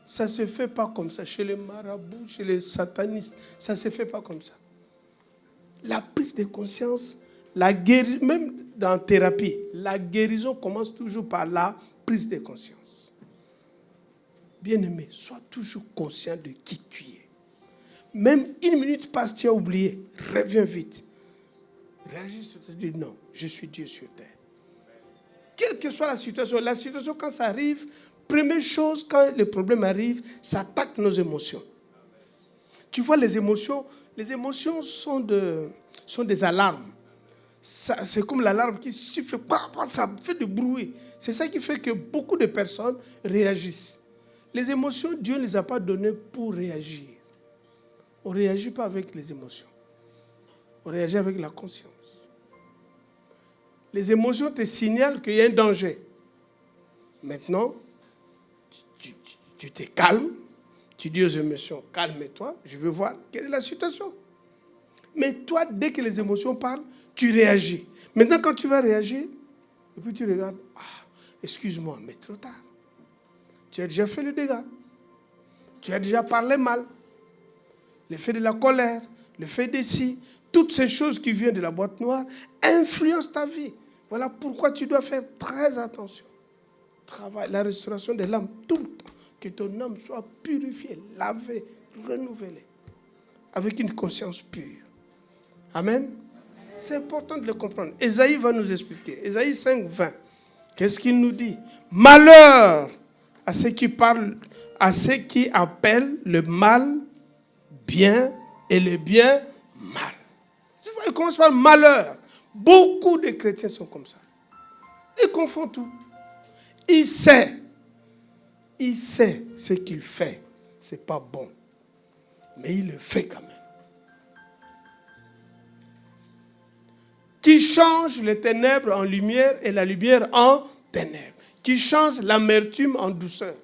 Ça ne se fait pas comme ça. Chez les marabouts, chez les satanistes, ça ne se fait pas comme ça. La prise de conscience, même dans la thérapie, la guérison commence toujours par la prise de conscience. Bien-aimé, sois toujours conscient de qui tu es. Même 1 minute passe, tu as oublié. Reviens vite. Réagis, tu te dis non, je suis Dieu sur terre. Quelle que soit la situation quand ça arrive, première chose, quand le problème arrive, ça attaque nos émotions. Tu vois, les émotions sont des alarmes. C'est comme l'alarme qui fait, ça fait du bruit. C'est ça qui fait que beaucoup de personnes réagissent. Les émotions, Dieu ne les a pas données pour réagir. On ne réagit pas avec les émotions. On réagit avec la conscience. Les émotions te signalent qu'il y a un danger. Maintenant, tu te calmes, tu dis aux émotions, calme-toi, je veux voir quelle est la situation. Mais toi, dès que les émotions parlent, tu réagis. Maintenant, quand tu vas réagir, et puis tu regardes, excuse-moi, mais trop tard. Tu as déjà fait le dégât. Tu as déjà parlé mal. Le fait de la colère, le fait des si, toutes ces choses qui viennent de la boîte noire influencent ta vie. Voilà pourquoi tu dois faire très attention. Travail, la restauration de l'âme, tout le temps. Que ton âme soit purifiée, lavée, renouvelée. Avec une conscience pure. Amen. C'est important de le comprendre. Ésaïe va nous expliquer. Ésaïe 5, 20. Qu'est-ce qu'il nous dit? Malheur à ceux qui parlent, à ceux qui appellent le mal bien et le bien mal. Tu vois, il commence par malheur. Beaucoup de chrétiens sont comme ça. Ils confondent tout. Il sait ce qu'il fait. Ce n'est pas bon. Mais il le fait quand même. Qui change les ténèbres en lumière et la lumière en ténèbres. Qui change l'amertume en douceur.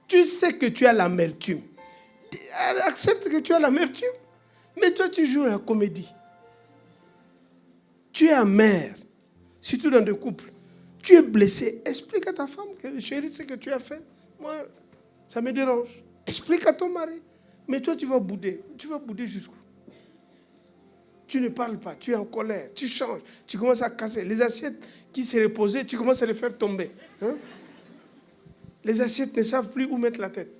Tu sais que tu as l'amertume. Accepte que tu as l'amertume. Mais toi, tu joues à la comédie. Tu es amer. Surtout dans des couples. Tu es blessé. Explique à ta femme que, chérie, ce que tu as fait, moi, ça me dérange. Explique à ton mari. Mais toi, tu vas bouder. Tu vas bouder jusqu'où? Tu ne parles pas. Tu es en colère. Tu changes. Tu commences à casser. Les assiettes qui se reposaient, tu commences à les faire tomber. Hein? Les assiettes ne savent plus où mettre la tête.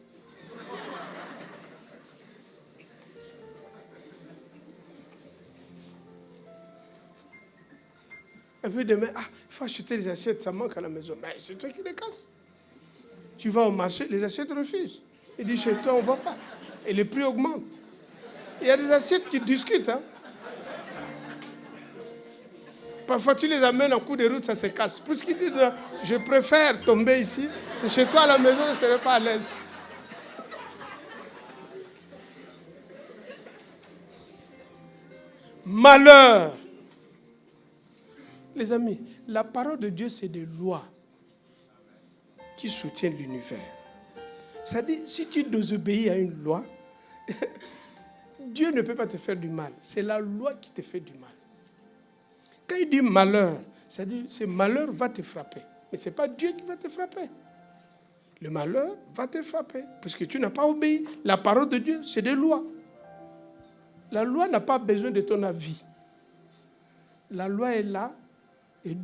Et puis demain, il faut acheter les assiettes, ça manque à la maison. Mais c'est toi qui les casses. Tu vas au marché, les assiettes refusent. Il dit, chez toi, on ne va pas. Et les prix augmentent. Il y a des assiettes qui discutent. Hein. Parfois, tu les amènes en cours de route, ça se casse. Puisqu'il dit, je préfère tomber ici. Chez toi, à la maison, je ne serai pas à l'aise. Malheur. Les amis, la parole de Dieu, c'est des lois qui soutiennent l'univers. C'est-à-dire, si tu désobéis à une loi, Dieu ne peut pas te faire du mal. C'est la loi qui te fait du mal. Quand il dit malheur, c'est-à-dire, ce malheur va te frapper. Mais ce n'est pas Dieu qui va te frapper. Le malheur va te frapper, puisque tu n'as pas obéi. La parole de Dieu, c'est des lois. La loi n'a pas besoin de ton avis. La loi est là. Et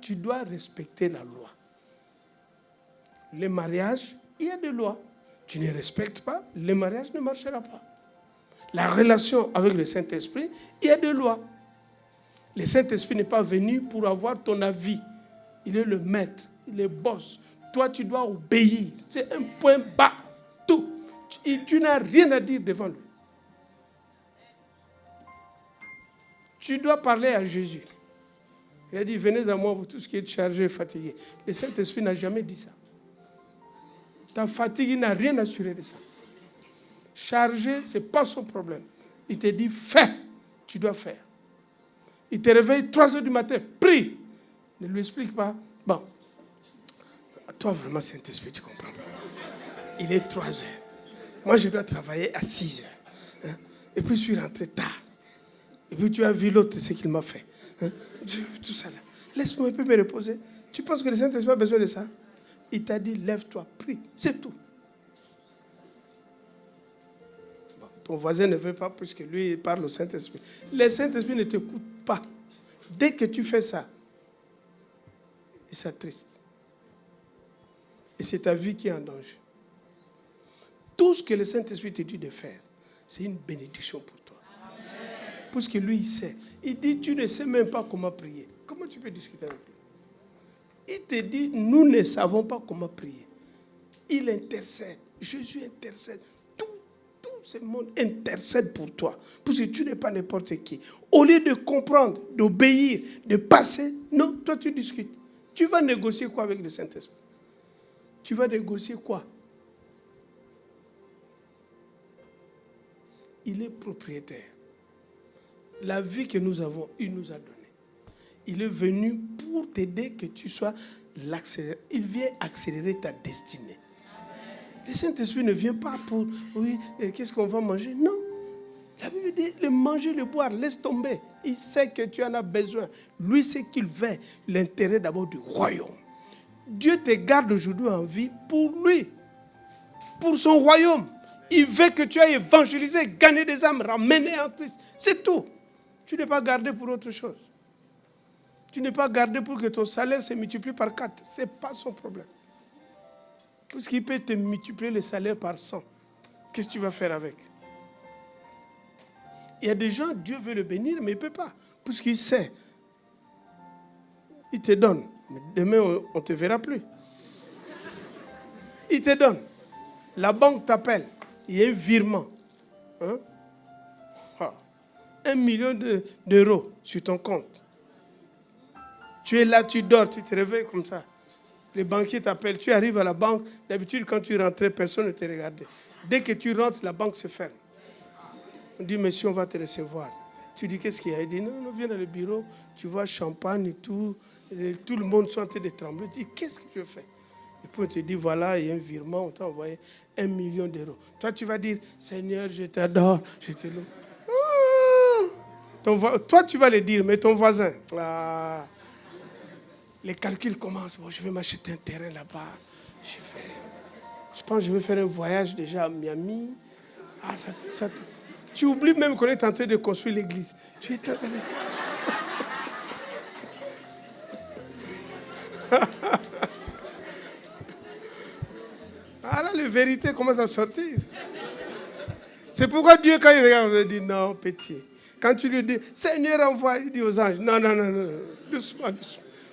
tu dois respecter la loi. Les mariages, il y a des lois. Tu ne respectes pas, le mariage ne marchera pas. La relation avec le Saint-Esprit, il y a des lois. Le Saint-Esprit n'est pas venu pour avoir ton avis. Il est le maître, il est boss. Toi, tu dois obéir. C'est un point bas. Tout. Tu n'as rien à dire devant lui. Tu dois parler à Jésus. Il a dit, venez à moi, vous tous qui êtes chargés et fatigués. Le Saint-Esprit n'a jamais dit ça. Ta fatigue n'a rien assuré de ça. Chargé, ce n'est pas son problème. Il te dit, fais, tu dois faire. Il te réveille 3 heures du matin, prie. Ne lui explique pas. Bon, toi vraiment, Saint-Esprit, tu comprends pas. Il est 3 heures. Moi, je dois travailler à 6 heures. Hein? Et puis, je suis rentré tard. Et puis, tu as vu l'autre, ce qu'il m'a fait. Hein? Tout ça là. Laisse-moi un peu me reposer. Tu penses que le Saint-Esprit a besoin de ça? Il t'a dit, lève-toi, prie. C'est tout. Bon, ton voisin ne veut pas puisque lui, il parle au Saint-Esprit. Le Saint-Esprit ne t'écoute pas. Dès que tu fais ça, il s'attriste. Et c'est ta vie qui est en danger. Tout ce que le Saint-Esprit te dit de faire, c'est une bénédiction pour toi. Puisque lui, il sait. Il dit, tu ne sais même pas comment prier. Comment tu peux discuter avec lui? Il te dit, nous ne savons pas comment prier. Il intercède. Jésus intercède. Tout ce monde intercède pour toi. Puisque tu n'es pas n'importe qui. Au lieu de comprendre, d'obéir, de passer, non, toi tu discutes. Tu vas négocier quoi avec le Saint-Esprit? Tu vas négocier quoi? Il est propriétaire. La vie que nous avons, il nous a donné. Il est venu pour t'aider que tu sois l'accélérateur. Il vient accélérer ta destinée. Amen. Le Saint-Esprit ne vient pas pour, oui, qu'est-ce qu'on va manger? Non. La Bible dit, le manger, le boire, laisse tomber. Il sait que tu en as besoin. Lui sait qu'il veut l'intérêt d'abord du royaume. Dieu te garde aujourd'hui en vie pour lui, pour son royaume. Il veut que tu ailles évangéliser, gagner des âmes, ramener en Christ. C'est tout. Tu n'es pas gardé pour autre chose. Tu n'es pas gardé pour que ton salaire se multiplie par 4. Ce n'est pas son problème. Puisqu'il peut te multiplier le salaire par 100. Qu'est-ce que tu vas faire avec? Il y a des gens, Dieu veut le bénir, mais il ne peut pas. Puisqu'il sait. Il te donne. Mais demain, on ne te verra plus. Il te donne. La banque t'appelle. Il y a un virement. Hein? 1 million d'euros sur ton compte. Tu es là, tu dors, tu te réveilles comme ça. Les banquiers t'appellent, tu arrives à la banque. D'habitude, quand tu rentrais, personne ne te regardait. Dès que tu rentres, la banque se ferme. On dit, monsieur, on va te recevoir. Tu dis, qu'est-ce qu'il y a? Il dit, non, viens dans le bureau, tu vois champagne et tout le monde est en train de trembler. Tu dis, qu'est-ce que je fais? Et puis on te dit, voilà, il y a un virement, on t'a envoyé 1 million d'euros. Toi, tu vas dire, Seigneur, je t'adore, je te loue. Toi, tu vas le dire, mais ton voisin, les calculs commencent. Bon, je vais m'acheter un terrain là-bas. Je pense que je vais faire un voyage déjà à Miami. Tu oublies même qu'on est en train de construire l'église. Tu es vérité commence à sortir. C'est pourquoi Dieu, quand il regarde, il dit non, petit. Quand tu lui dis, Seigneur, envoie, il dit aux anges, non, doucement.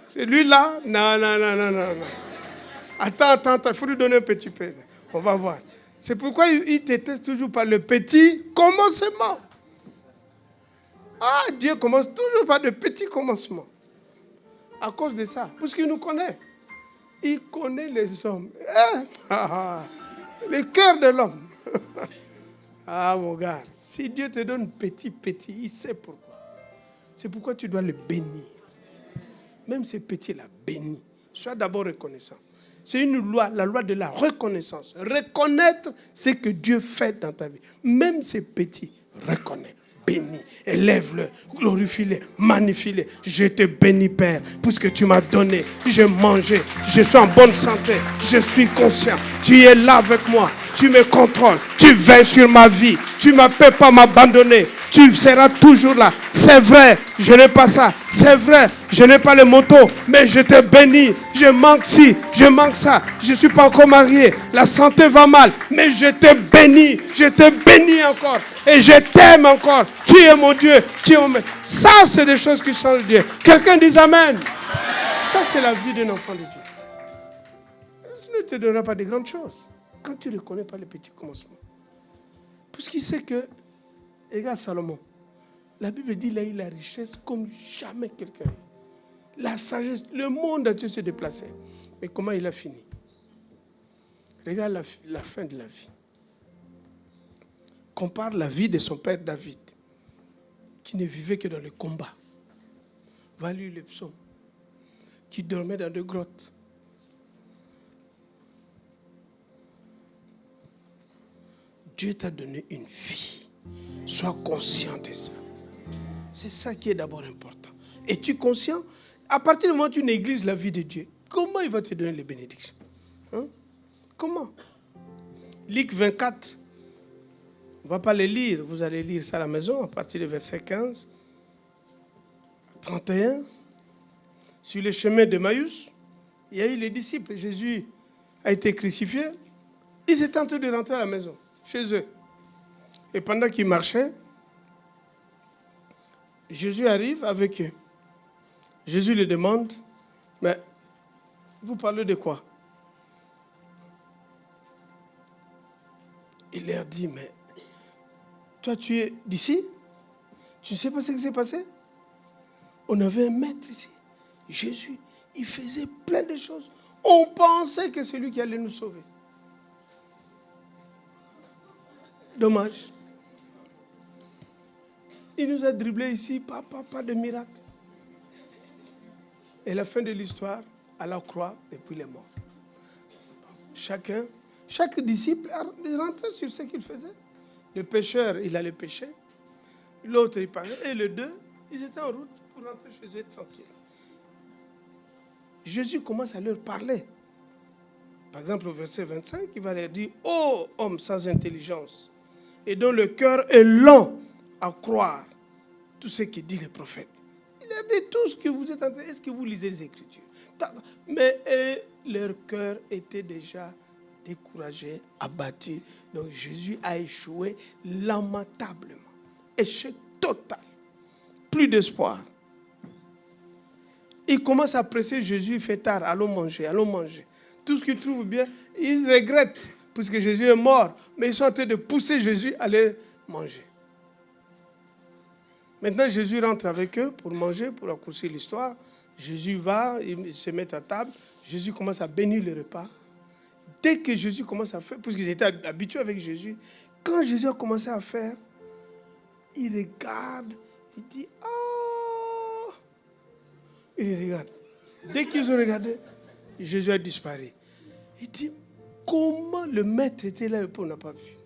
C'est lui-là, non. Attends, il faut lui donner un petit peu. On va voir. C'est pourquoi il déteste toujours par le petit commencement. Ah, Dieu commence toujours par de petits commencements. À cause de ça, parce qu'il nous connaît. Il connaît les hommes. Le cœur de l'homme. Ah, mon gars, si Dieu te donne petit, il sait pourquoi. C'est pourquoi tu dois le bénir. Même ces petits-là, bénis. Sois d'abord reconnaissant. C'est une loi, la loi de la reconnaissance. Reconnaître ce que Dieu fait dans ta vie. Même ces petits, reconnais. Bénis, élève-le, glorifie-le, magnifie-le. Je te bénis, Père, puisque tu m'as donné. J'ai mangé, je suis en bonne santé, je suis conscient. Tu es là avec moi, tu me contrôles, tu veilles sur ma vie. Tu ne peux pas m'abandonner, tu seras toujours là. C'est vrai, je n'ai pas ça. C'est vrai, je n'ai pas les motos, mais je te bénis. Je manque ci, je manque ça. Je ne suis pas encore marié, la santé va mal, mais je te bénis encore. Et je t'aime encore. Tu es mon Dieu. Ça, c'est des choses qui changent Dieu. Quelqu'un dit Amen. Ça, c'est la vie d'un enfant de Dieu. Ça ne te donnera pas de grandes choses quand tu ne reconnais pas les petits commencements. Parce qu'il sait que, regarde Salomon, la Bible dit qu'il a eu la richesse comme jamais quelqu'un. La sagesse, le monde entier s'est déplacé. Mais comment il a fini? Regarde la fin de la vie. Compare la vie de son père David, qui ne vivait que dans le combat. Va lire les psaumes, qui dormait dans des grottes. Dieu t'a donné une vie. Sois conscient de ça. C'est ça qui est d'abord important. Es-tu conscient? À partir du moment où tu négliges la vie de Dieu, comment il va te donner les bénédictions? Comment? Luc 24. On ne va pas les lire, vous allez lire ça à la maison à partir du verset 15, 31. Sur le chemin de Maïus, il y a eu les disciples. Jésus a été crucifié. Ils étaient en train de rentrer à la maison, chez eux. Et pendant qu'ils marchaient, Jésus arrive avec eux. Jésus les demande, mais vous parlez de quoi? Il leur dit, mais toi, tu es d'ici? Tu ne sais pas ce qui s'est passé? On avait un maître ici, Jésus. Il faisait plein de choses. On pensait que c'est lui qui allait nous sauver. Dommage. Il nous a dribblés ici, pas de miracle. Et la fin de l'histoire, à la croix, et puis il est mort. Chaque disciple rentrait sur ce qu'il faisait. Le pécheur, il allait pêcher. L'autre, il parlait. Et les deux, ils étaient en route pour rentrer chez eux tranquille. Jésus commence à leur parler. Par exemple, au verset 25, il va leur dire, « Ô homme sans intelligence, et dont le cœur est lent à croire tout ce que dit le prophète. » Il a dit tout ce que vous êtes en train. Est-ce que vous lisez les Écritures? Mais leur cœur était déjà découragé, abattu. Donc Jésus a échoué lamentablement. Échec total. Plus d'espoir. Il commence à presser Jésus, il fait tard, allons manger. Tout ce qu'ils trouvent bien, ils regrettent, puisque Jésus est mort. Mais ils sont en train de pousser Jésus à aller manger. Maintenant, Jésus rentre avec eux pour manger, pour raccourcir l'histoire. Jésus va, ils se mettent à table. Jésus commence à bénir le repas. Dès que Jésus commence à faire, puisqu'ils étaient habitués avec Jésus, quand Jésus a commencé à faire, il regarde, il dit, « Oh !» Il regarde. Dès qu'ils ont regardé, Jésus a disparu. Il dit, comment le maître était là et on n'a pas vu?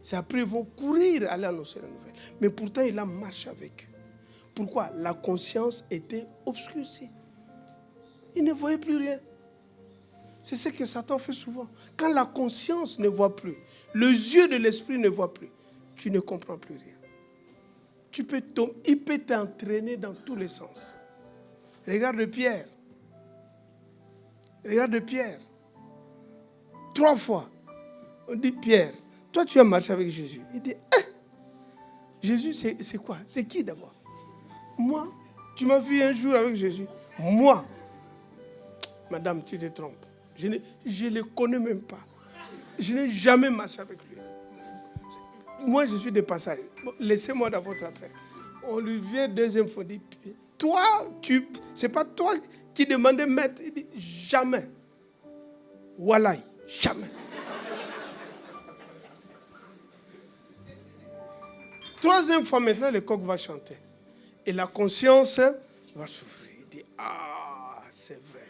C'est après ils vont courir aller annoncer la nouvelle. Mais pourtant, il a marché avec eux. Pourquoi? La conscience était obscurcie. Il ne voyait plus rien. C'est ce que Satan fait souvent. Quand la conscience ne voit plus, les yeux de l'esprit ne voient plus, tu ne comprends plus rien. Il peut t'entraîner dans tous les sens. Regarde Pierre. 3 fois. On dit, Pierre, toi tu as marché avec Jésus. Il dit, Jésus c'est quoi? C'est qui d'abord? Moi? Tu m'as vu un jour avec Jésus? Moi? Madame, tu te trompes. Je ne le connais même pas. Je n'ai jamais marché avec lui. Moi, je suis de passage. Bon, laissez-moi dans votre affaire. On lui vient deuxième fois, dit, toi, c'est pas toi qui demandais maître. Il dit, jamais. Wallahi, jamais. Troisième fois maintenant, le coq va chanter. Et la conscience va souffrir. Il dit, c'est vrai.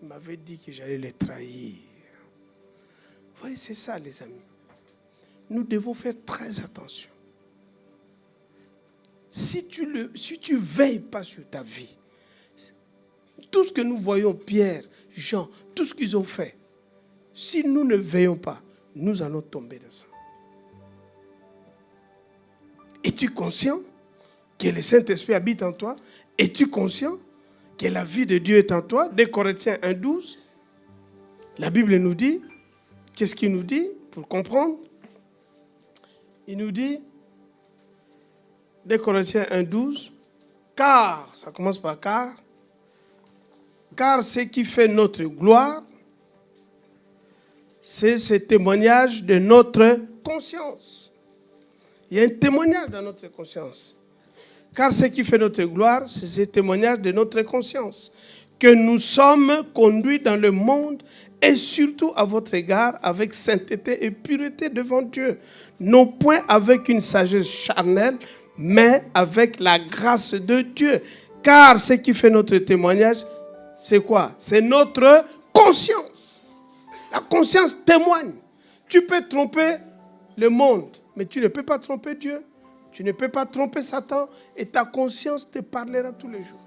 Il m'avait dit que j'allais les trahir. Vous voyez, c'est ça, les amis. Nous devons faire très attention. Si tu ne veilles pas sur ta vie, tout ce que nous voyons, Pierre, Jean, tout ce qu'ils ont fait, si nous ne veillons pas, nous allons tomber dans ça. Es-tu conscient que le Saint-Esprit habite en toi? Es-tu conscient que la vie de Dieu est en toi? 2 Corinthiens 1,12. La Bible nous dit, qu'est-ce qu'il nous dit pour comprendre? Il nous dit, 2 Corinthiens 1,12, car, ça commence par car ce qui fait notre gloire, c'est ce témoignage de notre conscience. Il y a un témoignage dans notre conscience. Car ce qui fait notre gloire, c'est ce témoignage de notre conscience. Que nous sommes conduits dans le monde et surtout à votre égard avec sainteté et pureté devant Dieu. Non point avec une sagesse charnelle, mais avec la grâce de Dieu. Car ce qui fait notre témoignage, c'est quoi? C'est notre conscience. La conscience témoigne. Tu peux tromper le monde, mais tu ne peux pas tromper Dieu. Tu ne peux pas tromper Satan et ta conscience te parlera tous les jours.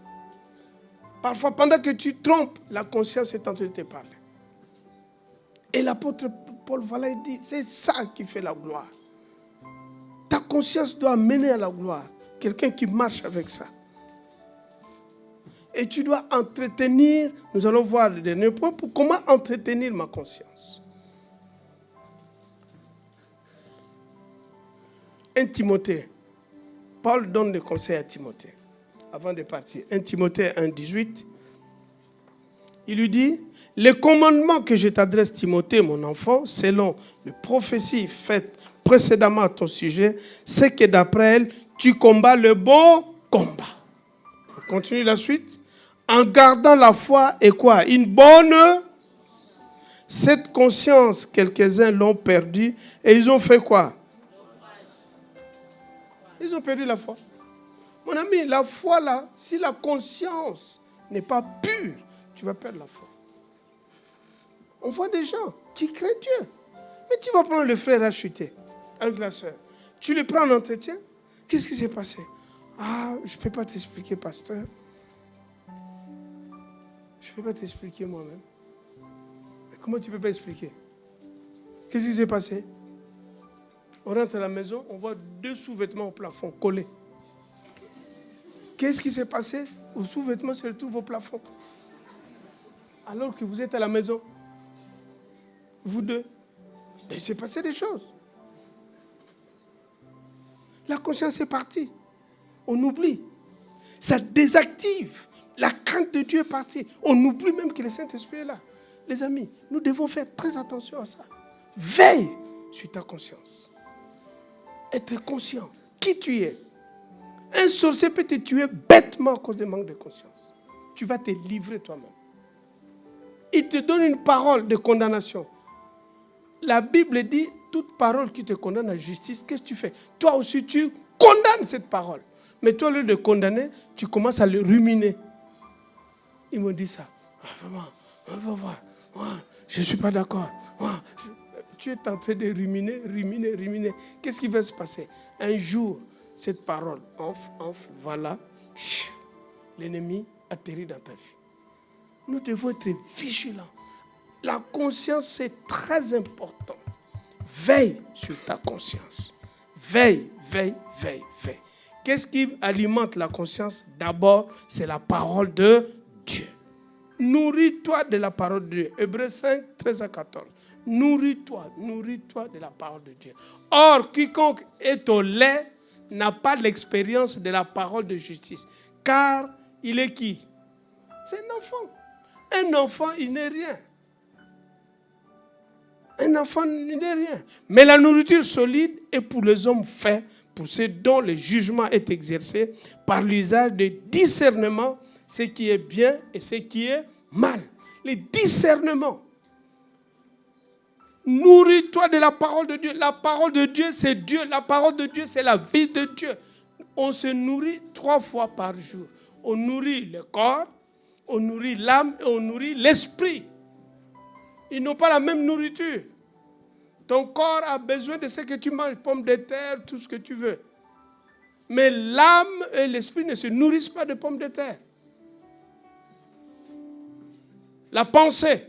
Parfois, pendant que tu trompes, la conscience est en train de te parler. Et l'apôtre Paul Valaï dit, c'est ça qui fait la gloire. Ta conscience doit mener à la gloire. Quelqu'un qui marche avec ça. Et tu dois entretenir, nous allons voir le dernier point, pour comment entretenir ma conscience. 1 Timothée. Paul donne des conseils à Timothée avant de partir. 1 Timothée 1,18. Il lui dit, les commandements que je t'adresse, Timothée, mon enfant, selon les prophéties faites précédemment à ton sujet, c'est que d'après elles, tu combats le bon combat. On continue la suite. En gardant la foi et quoi? Une bonne... Cette conscience, quelques-uns l'ont perdue et ils ont fait quoi? Ils ont perdu la foi. Mon ami, la foi là, si la conscience n'est pas pure, tu vas perdre la foi. On voit des gens qui craignent Dieu. Mais tu vas prendre le frère à chuter avec la soeur. Tu le prends en entretien. Qu'est-ce qui s'est passé? Je ne peux pas t'expliquer, pasteur. Je ne peux pas t'expliquer moi-même. Mais comment tu ne peux pas expliquer? Qu'est-ce qui s'est passé? On rentre à la maison, on voit 2 sous-vêtements au plafond collés. Qu'est-ce qui s'est passé? Vos sous-vêtements se retrouvent au plafond. Alors que vous êtes à la maison. Vous deux. Et il s'est passé des choses. La conscience est partie. On oublie. Ça désactive. La crainte de Dieu est partie. On oublie même que le Saint-Esprit est là. Les amis, nous devons faire très attention à ça. Veille sur ta conscience. Être conscient. Qui tu es. Un sorcier peut te tuer bêtement à cause du manque de conscience. Tu vas te livrer toi-même. Il te donne une parole de condamnation. La Bible dit, toute parole qui te condamne à justice, qu'est-ce que tu fais? Toi aussi, tu condamnes cette parole. Mais toi, au lieu de condamner, tu commences à le ruminer. Ils m'ont dit ça. Vraiment, on va voir. Je ne suis pas d'accord. Tu es en train de ruminer. Qu'est-ce qui va se passer? Un jour, cette parole, voilà, l'ennemi atterrit dans ta vie. Nous devons être vigilants. La conscience, c'est très important. Veille sur ta conscience. Veille. Qu'est-ce qui alimente la conscience? D'abord, c'est la parole de Dieu. Nourris-toi de la parole de Dieu. Hébreux 5, 13 à 14. Nourris-toi de la parole de Dieu. Or, quiconque est au lait n'a pas l'expérience de la parole de justice. Car il est qui? C'est un enfant. Un enfant, il n'est rien. Un enfant, il n'est rien. Mais la nourriture solide est pour les hommes faits, pour ceux dont le jugement est exercé par l'usage de discernement, ce qui est bien et ce qui est mal. Les discernements. Nourris-toi de la parole de Dieu. La parole de Dieu, c'est Dieu. La parole de Dieu, c'est la vie de Dieu. On se nourrit 3 fois par jour. On nourrit le corps, on nourrit l'âme et on nourrit l'esprit. Ils n'ont pas la même nourriture. Ton corps a besoin de ce que tu manges, pommes de terre, tout ce que tu veux. Mais l'âme et l'esprit ne se nourrissent pas de pommes de terre. La pensée.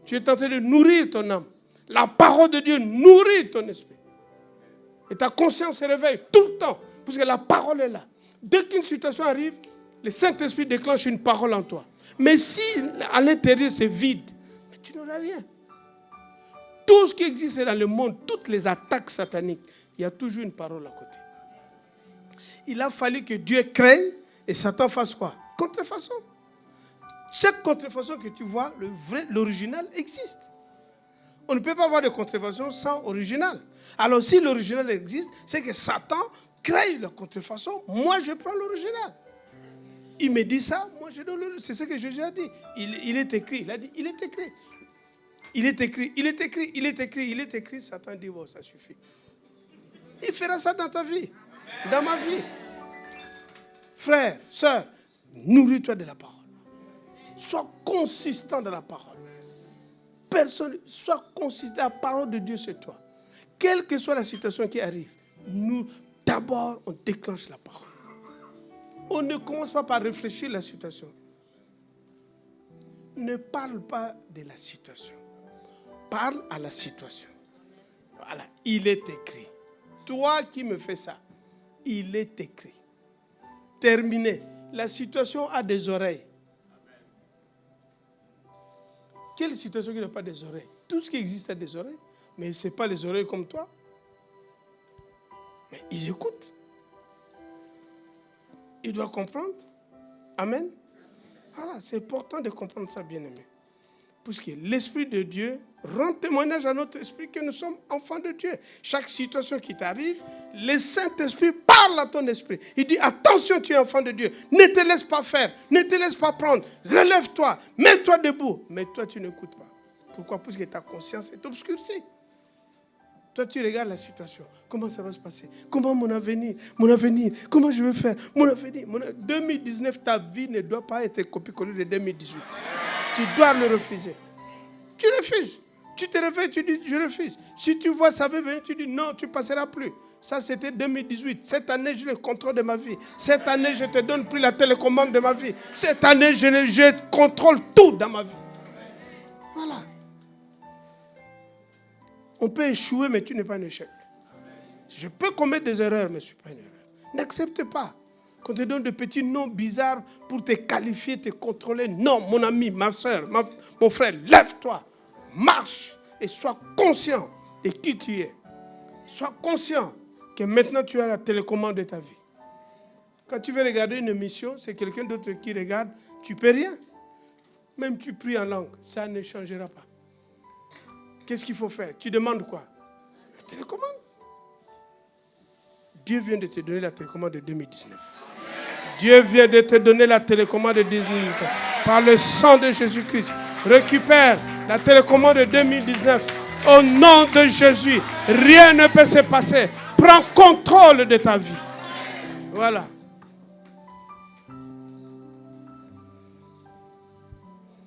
Tu es en train de nourrir ton âme. La parole de Dieu nourrit ton esprit. Et ta conscience se réveille tout le temps. Parce que la parole est là. Dès qu'une situation arrive, le Saint-Esprit déclenche une parole en toi. Mais si à l'intérieur c'est vide, mais tu n'auras rien. Tout ce qui existe dans le monde, toutes les attaques sataniques, il y a toujours une parole à côté. Il a fallu que Dieu crée et Satan fasse quoi? Contrefaçon. Chaque contrefaçon que tu vois, l'original existe. On ne peut pas avoir de contrefaçon sans original. Alors si l'original existe, c'est que Satan crée la contrefaçon. Moi, je prends l'original. Il me dit ça, moi je donne l'original. C'est ce que Jésus a dit. Il est écrit. Il a dit, il est écrit. Il est écrit, il est écrit, il est écrit, il est écrit. Satan dit, bon, ça suffit. Il fera ça dans ta vie, dans ma vie. Frère, sœur, nourris-toi de la parole. Sois consistant dans la parole. Personne, sois consistant. La parole de Dieu, c'est toi. Quelle que soit la situation qui arrive, nous, d'abord, on déclenche la parole. On ne commence pas par réfléchir à la situation. Ne parle pas de la situation. Parle à la situation. Voilà, il est écrit. Toi qui me fais ça, il est écrit. Terminé. La situation a des oreilles. Quelle situation qui n'a pas des oreilles? Tout ce qui existe a des oreilles, mais ce n'est pas les oreilles comme toi. Mais ils écoutent. Ils doivent comprendre. Amen. Voilà, c'est important de comprendre ça, bien-aimé. Puisque l'Esprit de Dieu rend témoignage à notre esprit que nous sommes enfants de Dieu. Chaque situation qui t'arrive, le Saint-Esprit parle à ton esprit. Il dit, attention, tu es enfant de Dieu. Ne te laisse pas faire, ne te laisse pas prendre. Relève-toi, mets-toi debout. Mais toi, tu n'écoutes pas. Pourquoi? Parce que ta conscience est obscurcie. Toi, tu regardes la situation. Comment ça va se passer? Comment mon avenir? Comment je vais faire? Mon avenir. 2019, ta vie ne doit pas être copie-collée de 2018. Tu dois le refuser. Tu refuses. Tu te réveilles, tu dis, je refuse. Si tu vois ça veut venir, tu dis, non, tu ne passeras plus. Ça, c'était 2018. Cette année, j'ai le contrôle de ma vie. Cette année, je ne te donne plus la télécommande de ma vie. Cette année, je contrôle tout dans ma vie. Voilà. On peut échouer, mais tu n'es pas un échec. Je peux commettre des erreurs, mais je ne suis pas une erreur. N'accepte pas qu'on te donne de petits noms bizarres pour te qualifier, te contrôler. Non, mon ami, ma soeur, mon frère, lève-toi, marche et sois conscient de qui tu es. Sois conscient que maintenant tu as la télécommande de ta vie. Quand tu veux regarder une émission, c'est quelqu'un d'autre qui regarde, tu ne peux rien. Même tu pries en langue, ça ne changera pas. Qu'est-ce qu'il faut faire? Tu demandes quoi? La télécommande. Dieu vient de te donner la télécommande de 2019. Dieu vient de te donner la télécommande de 2019. Par le sang de Jésus-Christ, récupère la télécommande de 2019. Au nom de Jésus, rien ne peut se passer. Prends contrôle de ta vie. Voilà.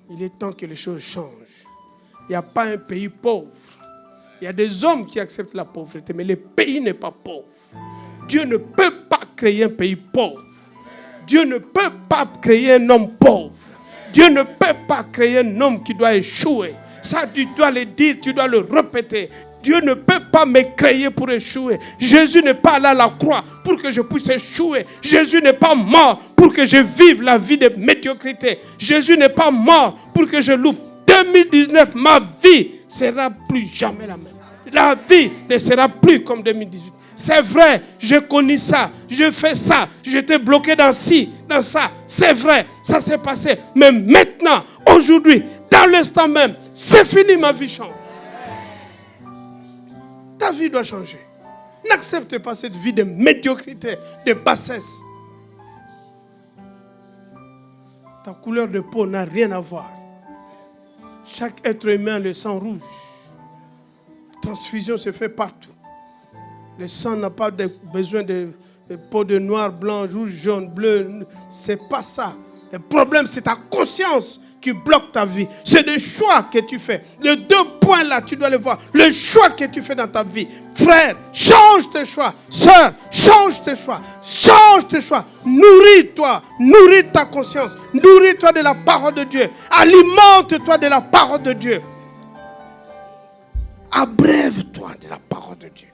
Il est temps que les choses changent. Il n'y a pas un pays pauvre. Il y a des hommes qui acceptent la pauvreté, mais le pays n'est pas pauvre. Dieu ne peut pas créer un pays pauvre. Dieu ne peut pas créer un homme pauvre. Dieu ne peut pas créer un homme qui doit échouer. Ça, tu dois le dire, tu dois le répéter. Dieu ne peut pas me créer pour échouer. Jésus n'est pas allé à la croix pour que je puisse échouer. Jésus n'est pas mort pour que je vive la vie de médiocrité. Jésus n'est pas mort pour que je loupe. 2019, ma vie sera plus jamais la même. La vie ne sera plus comme 2018. C'est vrai, je connais ça, je fais ça, j'étais bloqué dans ci, dans ça. C'est vrai, ça s'est passé. Mais maintenant, aujourd'hui, dans l'instant même, c'est fini, ma vie change. Ta vie doit changer. N'accepte pas cette vie de médiocrité, de bassesse. Ta couleur de peau n'a rien à voir. Chaque être humain a le sang rouge. La transfusion se fait partout. Le sang n'a pas besoin de peau de noir, blanc, rouge, jaune, bleu. C'est pas ça. Le problème, c'est ta conscience qui bloque ta vie. C'est le choix que tu fais. Les 2 points là, tu dois les voir. Le choix que tu fais dans ta vie. Frère, change tes choix. Sœur, change tes choix. Change tes choix. Nourris-toi. Nourris ta conscience. Nourris-toi de la parole de Dieu. Alimente-toi de la parole de Dieu. Abrève-toi de la parole de Dieu.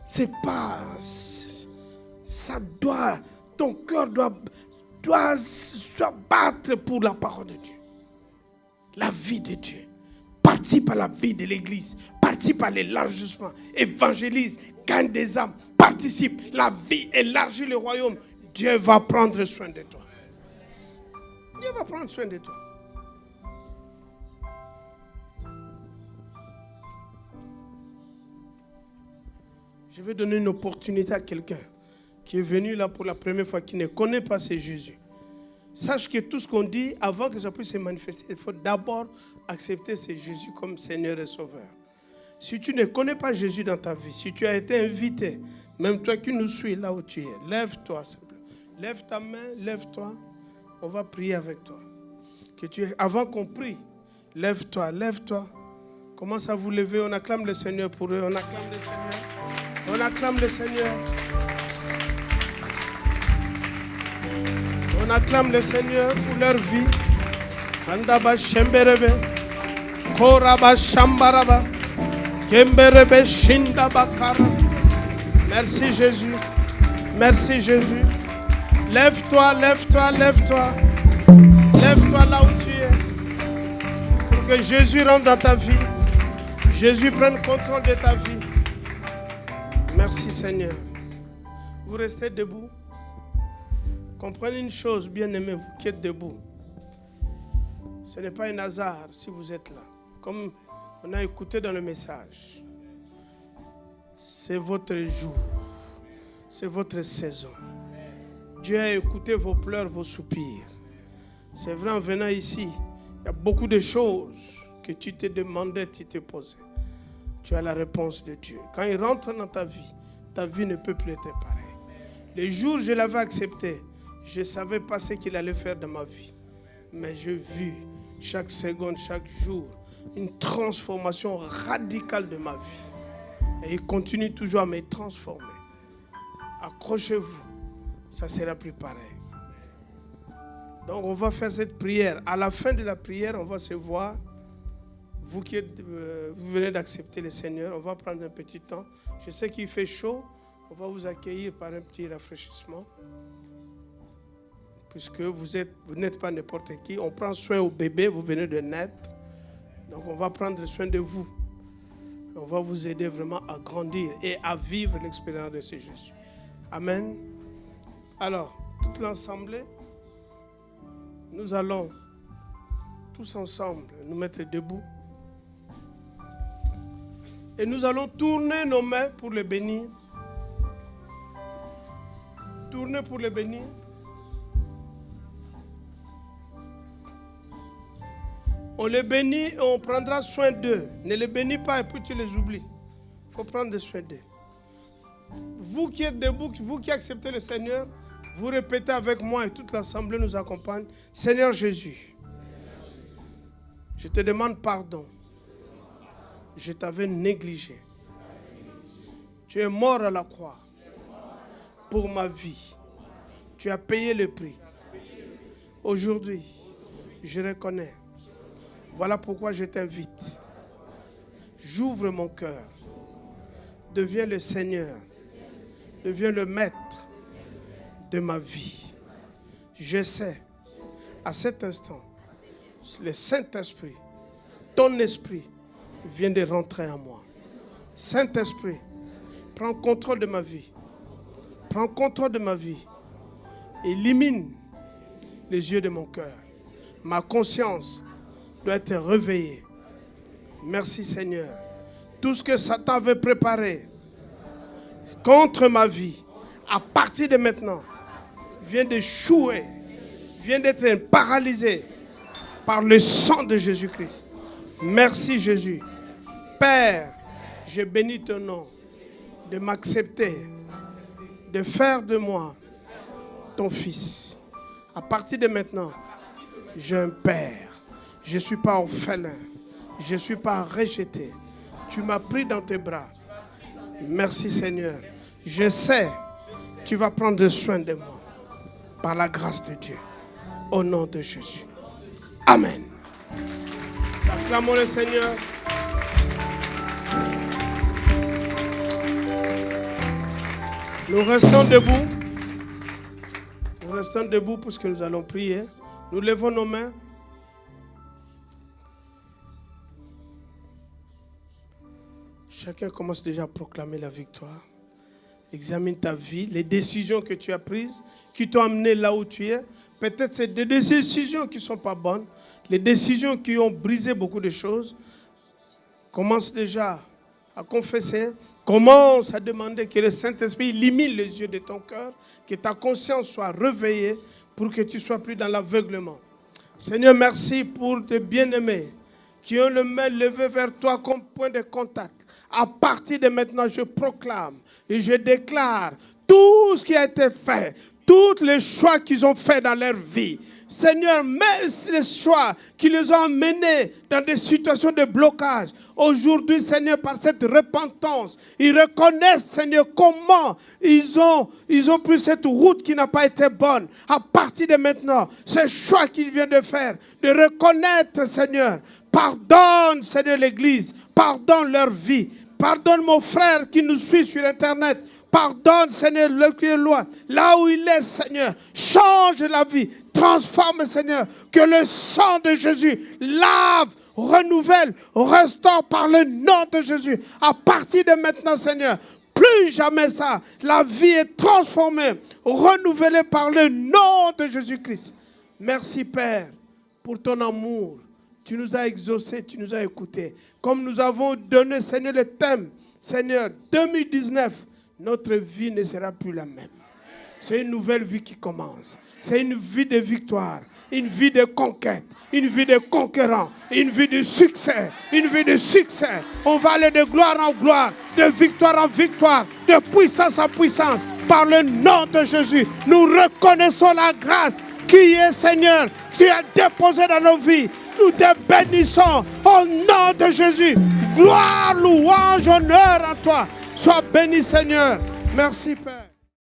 C'est pas... Ça doit... Ton cœur doit battre pour la parole de Dieu. La vie de Dieu. Participe à la vie de l'église. Participe à l'élargissement. Évangélise. Gagne des âmes. Participe. La vie élargit le royaume. Dieu va prendre soin de toi. Dieu va prendre soin de toi. Je vais donner une opportunité à quelqu'un qui est venu là pour la première fois, qui ne connaît pas ce Jésus. Sache que tout ce qu'on dit, avant que ça puisse se manifester, il faut d'abord accepter ce Jésus comme Seigneur et Sauveur. Si tu ne connais pas Jésus dans ta vie, si tu as été invité, même toi qui nous suis là où tu es, lève-toi simplement. Lève ta main, lève-toi. On va prier avec toi. Avant qu'on prie, lève-toi, lève-toi. Commence à vous lever, on acclame le Seigneur pour eux, on acclame le Seigneur. On acclame le Seigneur. On acclame le Seigneur pour leur vie. Andaba shemberebe, koraba shambaraba, kemberebe shindabakara. Merci Jésus. Merci Jésus. Lève-toi, lève-toi, lève-toi. Lève-toi là où tu es. Pour que Jésus rentre dans ta vie. Jésus prenne contrôle de ta vie. Merci Seigneur. Vous restez debout. Comprenez une chose, bien-aimés, vous qui êtes debout. Ce n'est pas un hasard si vous êtes là. Comme on a écouté dans le message. C'est votre jour. C'est votre saison. Dieu a écouté vos pleurs, vos soupirs. C'est vrai, en venant ici, il y a beaucoup de choses que tu t'es demandé, tu t'es posé. Tu as la réponse de Dieu. Quand il rentre dans ta vie ne peut plus être pareille. Le jour où je l'avais accepté, je ne savais pas ce qu'il allait faire dans ma vie. Mais j'ai vu chaque seconde, chaque jour, une transformation radicale de ma vie. Et il continue toujours à me transformer. Accrochez-vous, ça ne sera plus pareil. Donc on va faire cette prière. À la fin de la prière, on va se voir. Vous qui vous venez d'accepter le Seigneur, on va prendre un petit temps. Je sais qu'il fait chaud. On va vous accueillir par un petit rafraîchissement. Puisque vous n'êtes pas n'importe qui. On prend soin au bébé, vous venez de naître. Donc on va prendre soin de vous. On va vous aider vraiment à grandir et à vivre l'expérience de ce Jésus. Amen. Alors, toute l'assemblée, nous allons tous ensemble nous mettre debout. Et nous allons tourner nos mains pour le bénir. Tourner pour le bénir. On les bénit et on prendra soin d'eux. Ne les bénis pas et puis tu les oublies. Il faut prendre soin d'eux. Vous qui êtes debout, vous qui acceptez le Seigneur, vous répétez avec moi et toute l'assemblée nous accompagne. Seigneur Jésus, je te demande pardon. Je t'avais négligé. Tu es mort à la croix pour ma vie. Tu as payé le prix. Aujourd'hui, je reconnais. Voilà pourquoi je t'invite. J'ouvre mon cœur. Deviens le Seigneur. Deviens le maître de ma vie. Je sais, à cet instant, le Saint-Esprit ton esprit vient de rentrer en moi. Saint-Esprit, prends contrôle de ma vie. Prends contrôle de ma vie. Élimine les yeux de mon cœur. Ma conscience doit être réveillée. Merci Seigneur. Tout ce que Satan veut préparer contre ma vie, à partir de maintenant, vient d'échouer, vient d'être paralysé par le sang de Jésus-Christ. Merci Jésus. Père, je bénis ton nom de m'accepter, de faire de moi ton fils. À partir de maintenant, j'ai un père. Je ne suis pas orphelin. Je ne suis pas rejeté. Tu m'as pris dans tes bras. Merci Seigneur. Je sais, tu vas prendre soin de moi. Par la grâce de Dieu. Au nom de Jésus. Amen. Acclamons le Seigneur. Nous restons debout. Nous restons debout puisque nous allons prier. Nous levons nos mains. Chacun commence déjà à proclamer la victoire. Examine ta vie, les décisions que tu as prises, qui t'ont amené là où tu es. Peut-être c'est des décisions qui ne sont pas bonnes, les décisions qui ont brisé beaucoup de choses. Commence déjà à confesser. Commence à demander que le Saint-Esprit illumine les yeux de ton cœur, que ta conscience soit réveillée pour que tu ne sois plus dans l'aveuglement. Seigneur, merci pour tes bien-aimés qui ont le main levé vers toi comme point de contact. À partir de maintenant, je proclame et je déclare tout ce qui a été fait, tous les choix qu'ils ont faits dans leur vie. Seigneur, même les choix qui les ont menés dans des situations de blocage. Aujourd'hui, Seigneur, par cette repentance, ils reconnaissent, Seigneur, comment ils ont pris cette route qui n'a pas été bonne. À partir de maintenant, ce choix qu'ils viennent de faire, de reconnaître, Seigneur, pardonne, Seigneur, l'Église, pardonne leur vie. Pardonne mon frère qui nous suit sur Internet. Pardonne, Seigneur, le qui est loin. Là où il est, Seigneur, change la vie. Transforme, Seigneur. Que le sang de Jésus lave, renouvelle, restaure par le nom de Jésus. À partir de maintenant, Seigneur, plus jamais ça. La vie est transformée, renouvelée par le nom de Jésus-Christ. Merci, Père, pour ton amour. Tu nous as exaucés, tu nous as écoutés. Comme nous avons donné, Seigneur, le thème, Seigneur, 2019, notre vie ne sera plus la même. C'est une nouvelle vie qui commence. C'est une vie de victoire, une vie de conquête, une vie de conquérant, une vie de succès, une vie de succès. On va aller de gloire en gloire, de victoire en victoire, de puissance en puissance. Par le nom de Jésus, nous reconnaissons la grâce qui est, Seigneur, tu as déposé dans nos vies. Nous te bénissons au nom de Jésus. Gloire, louange, honneur à toi. Sois béni, Seigneur. Merci, Père.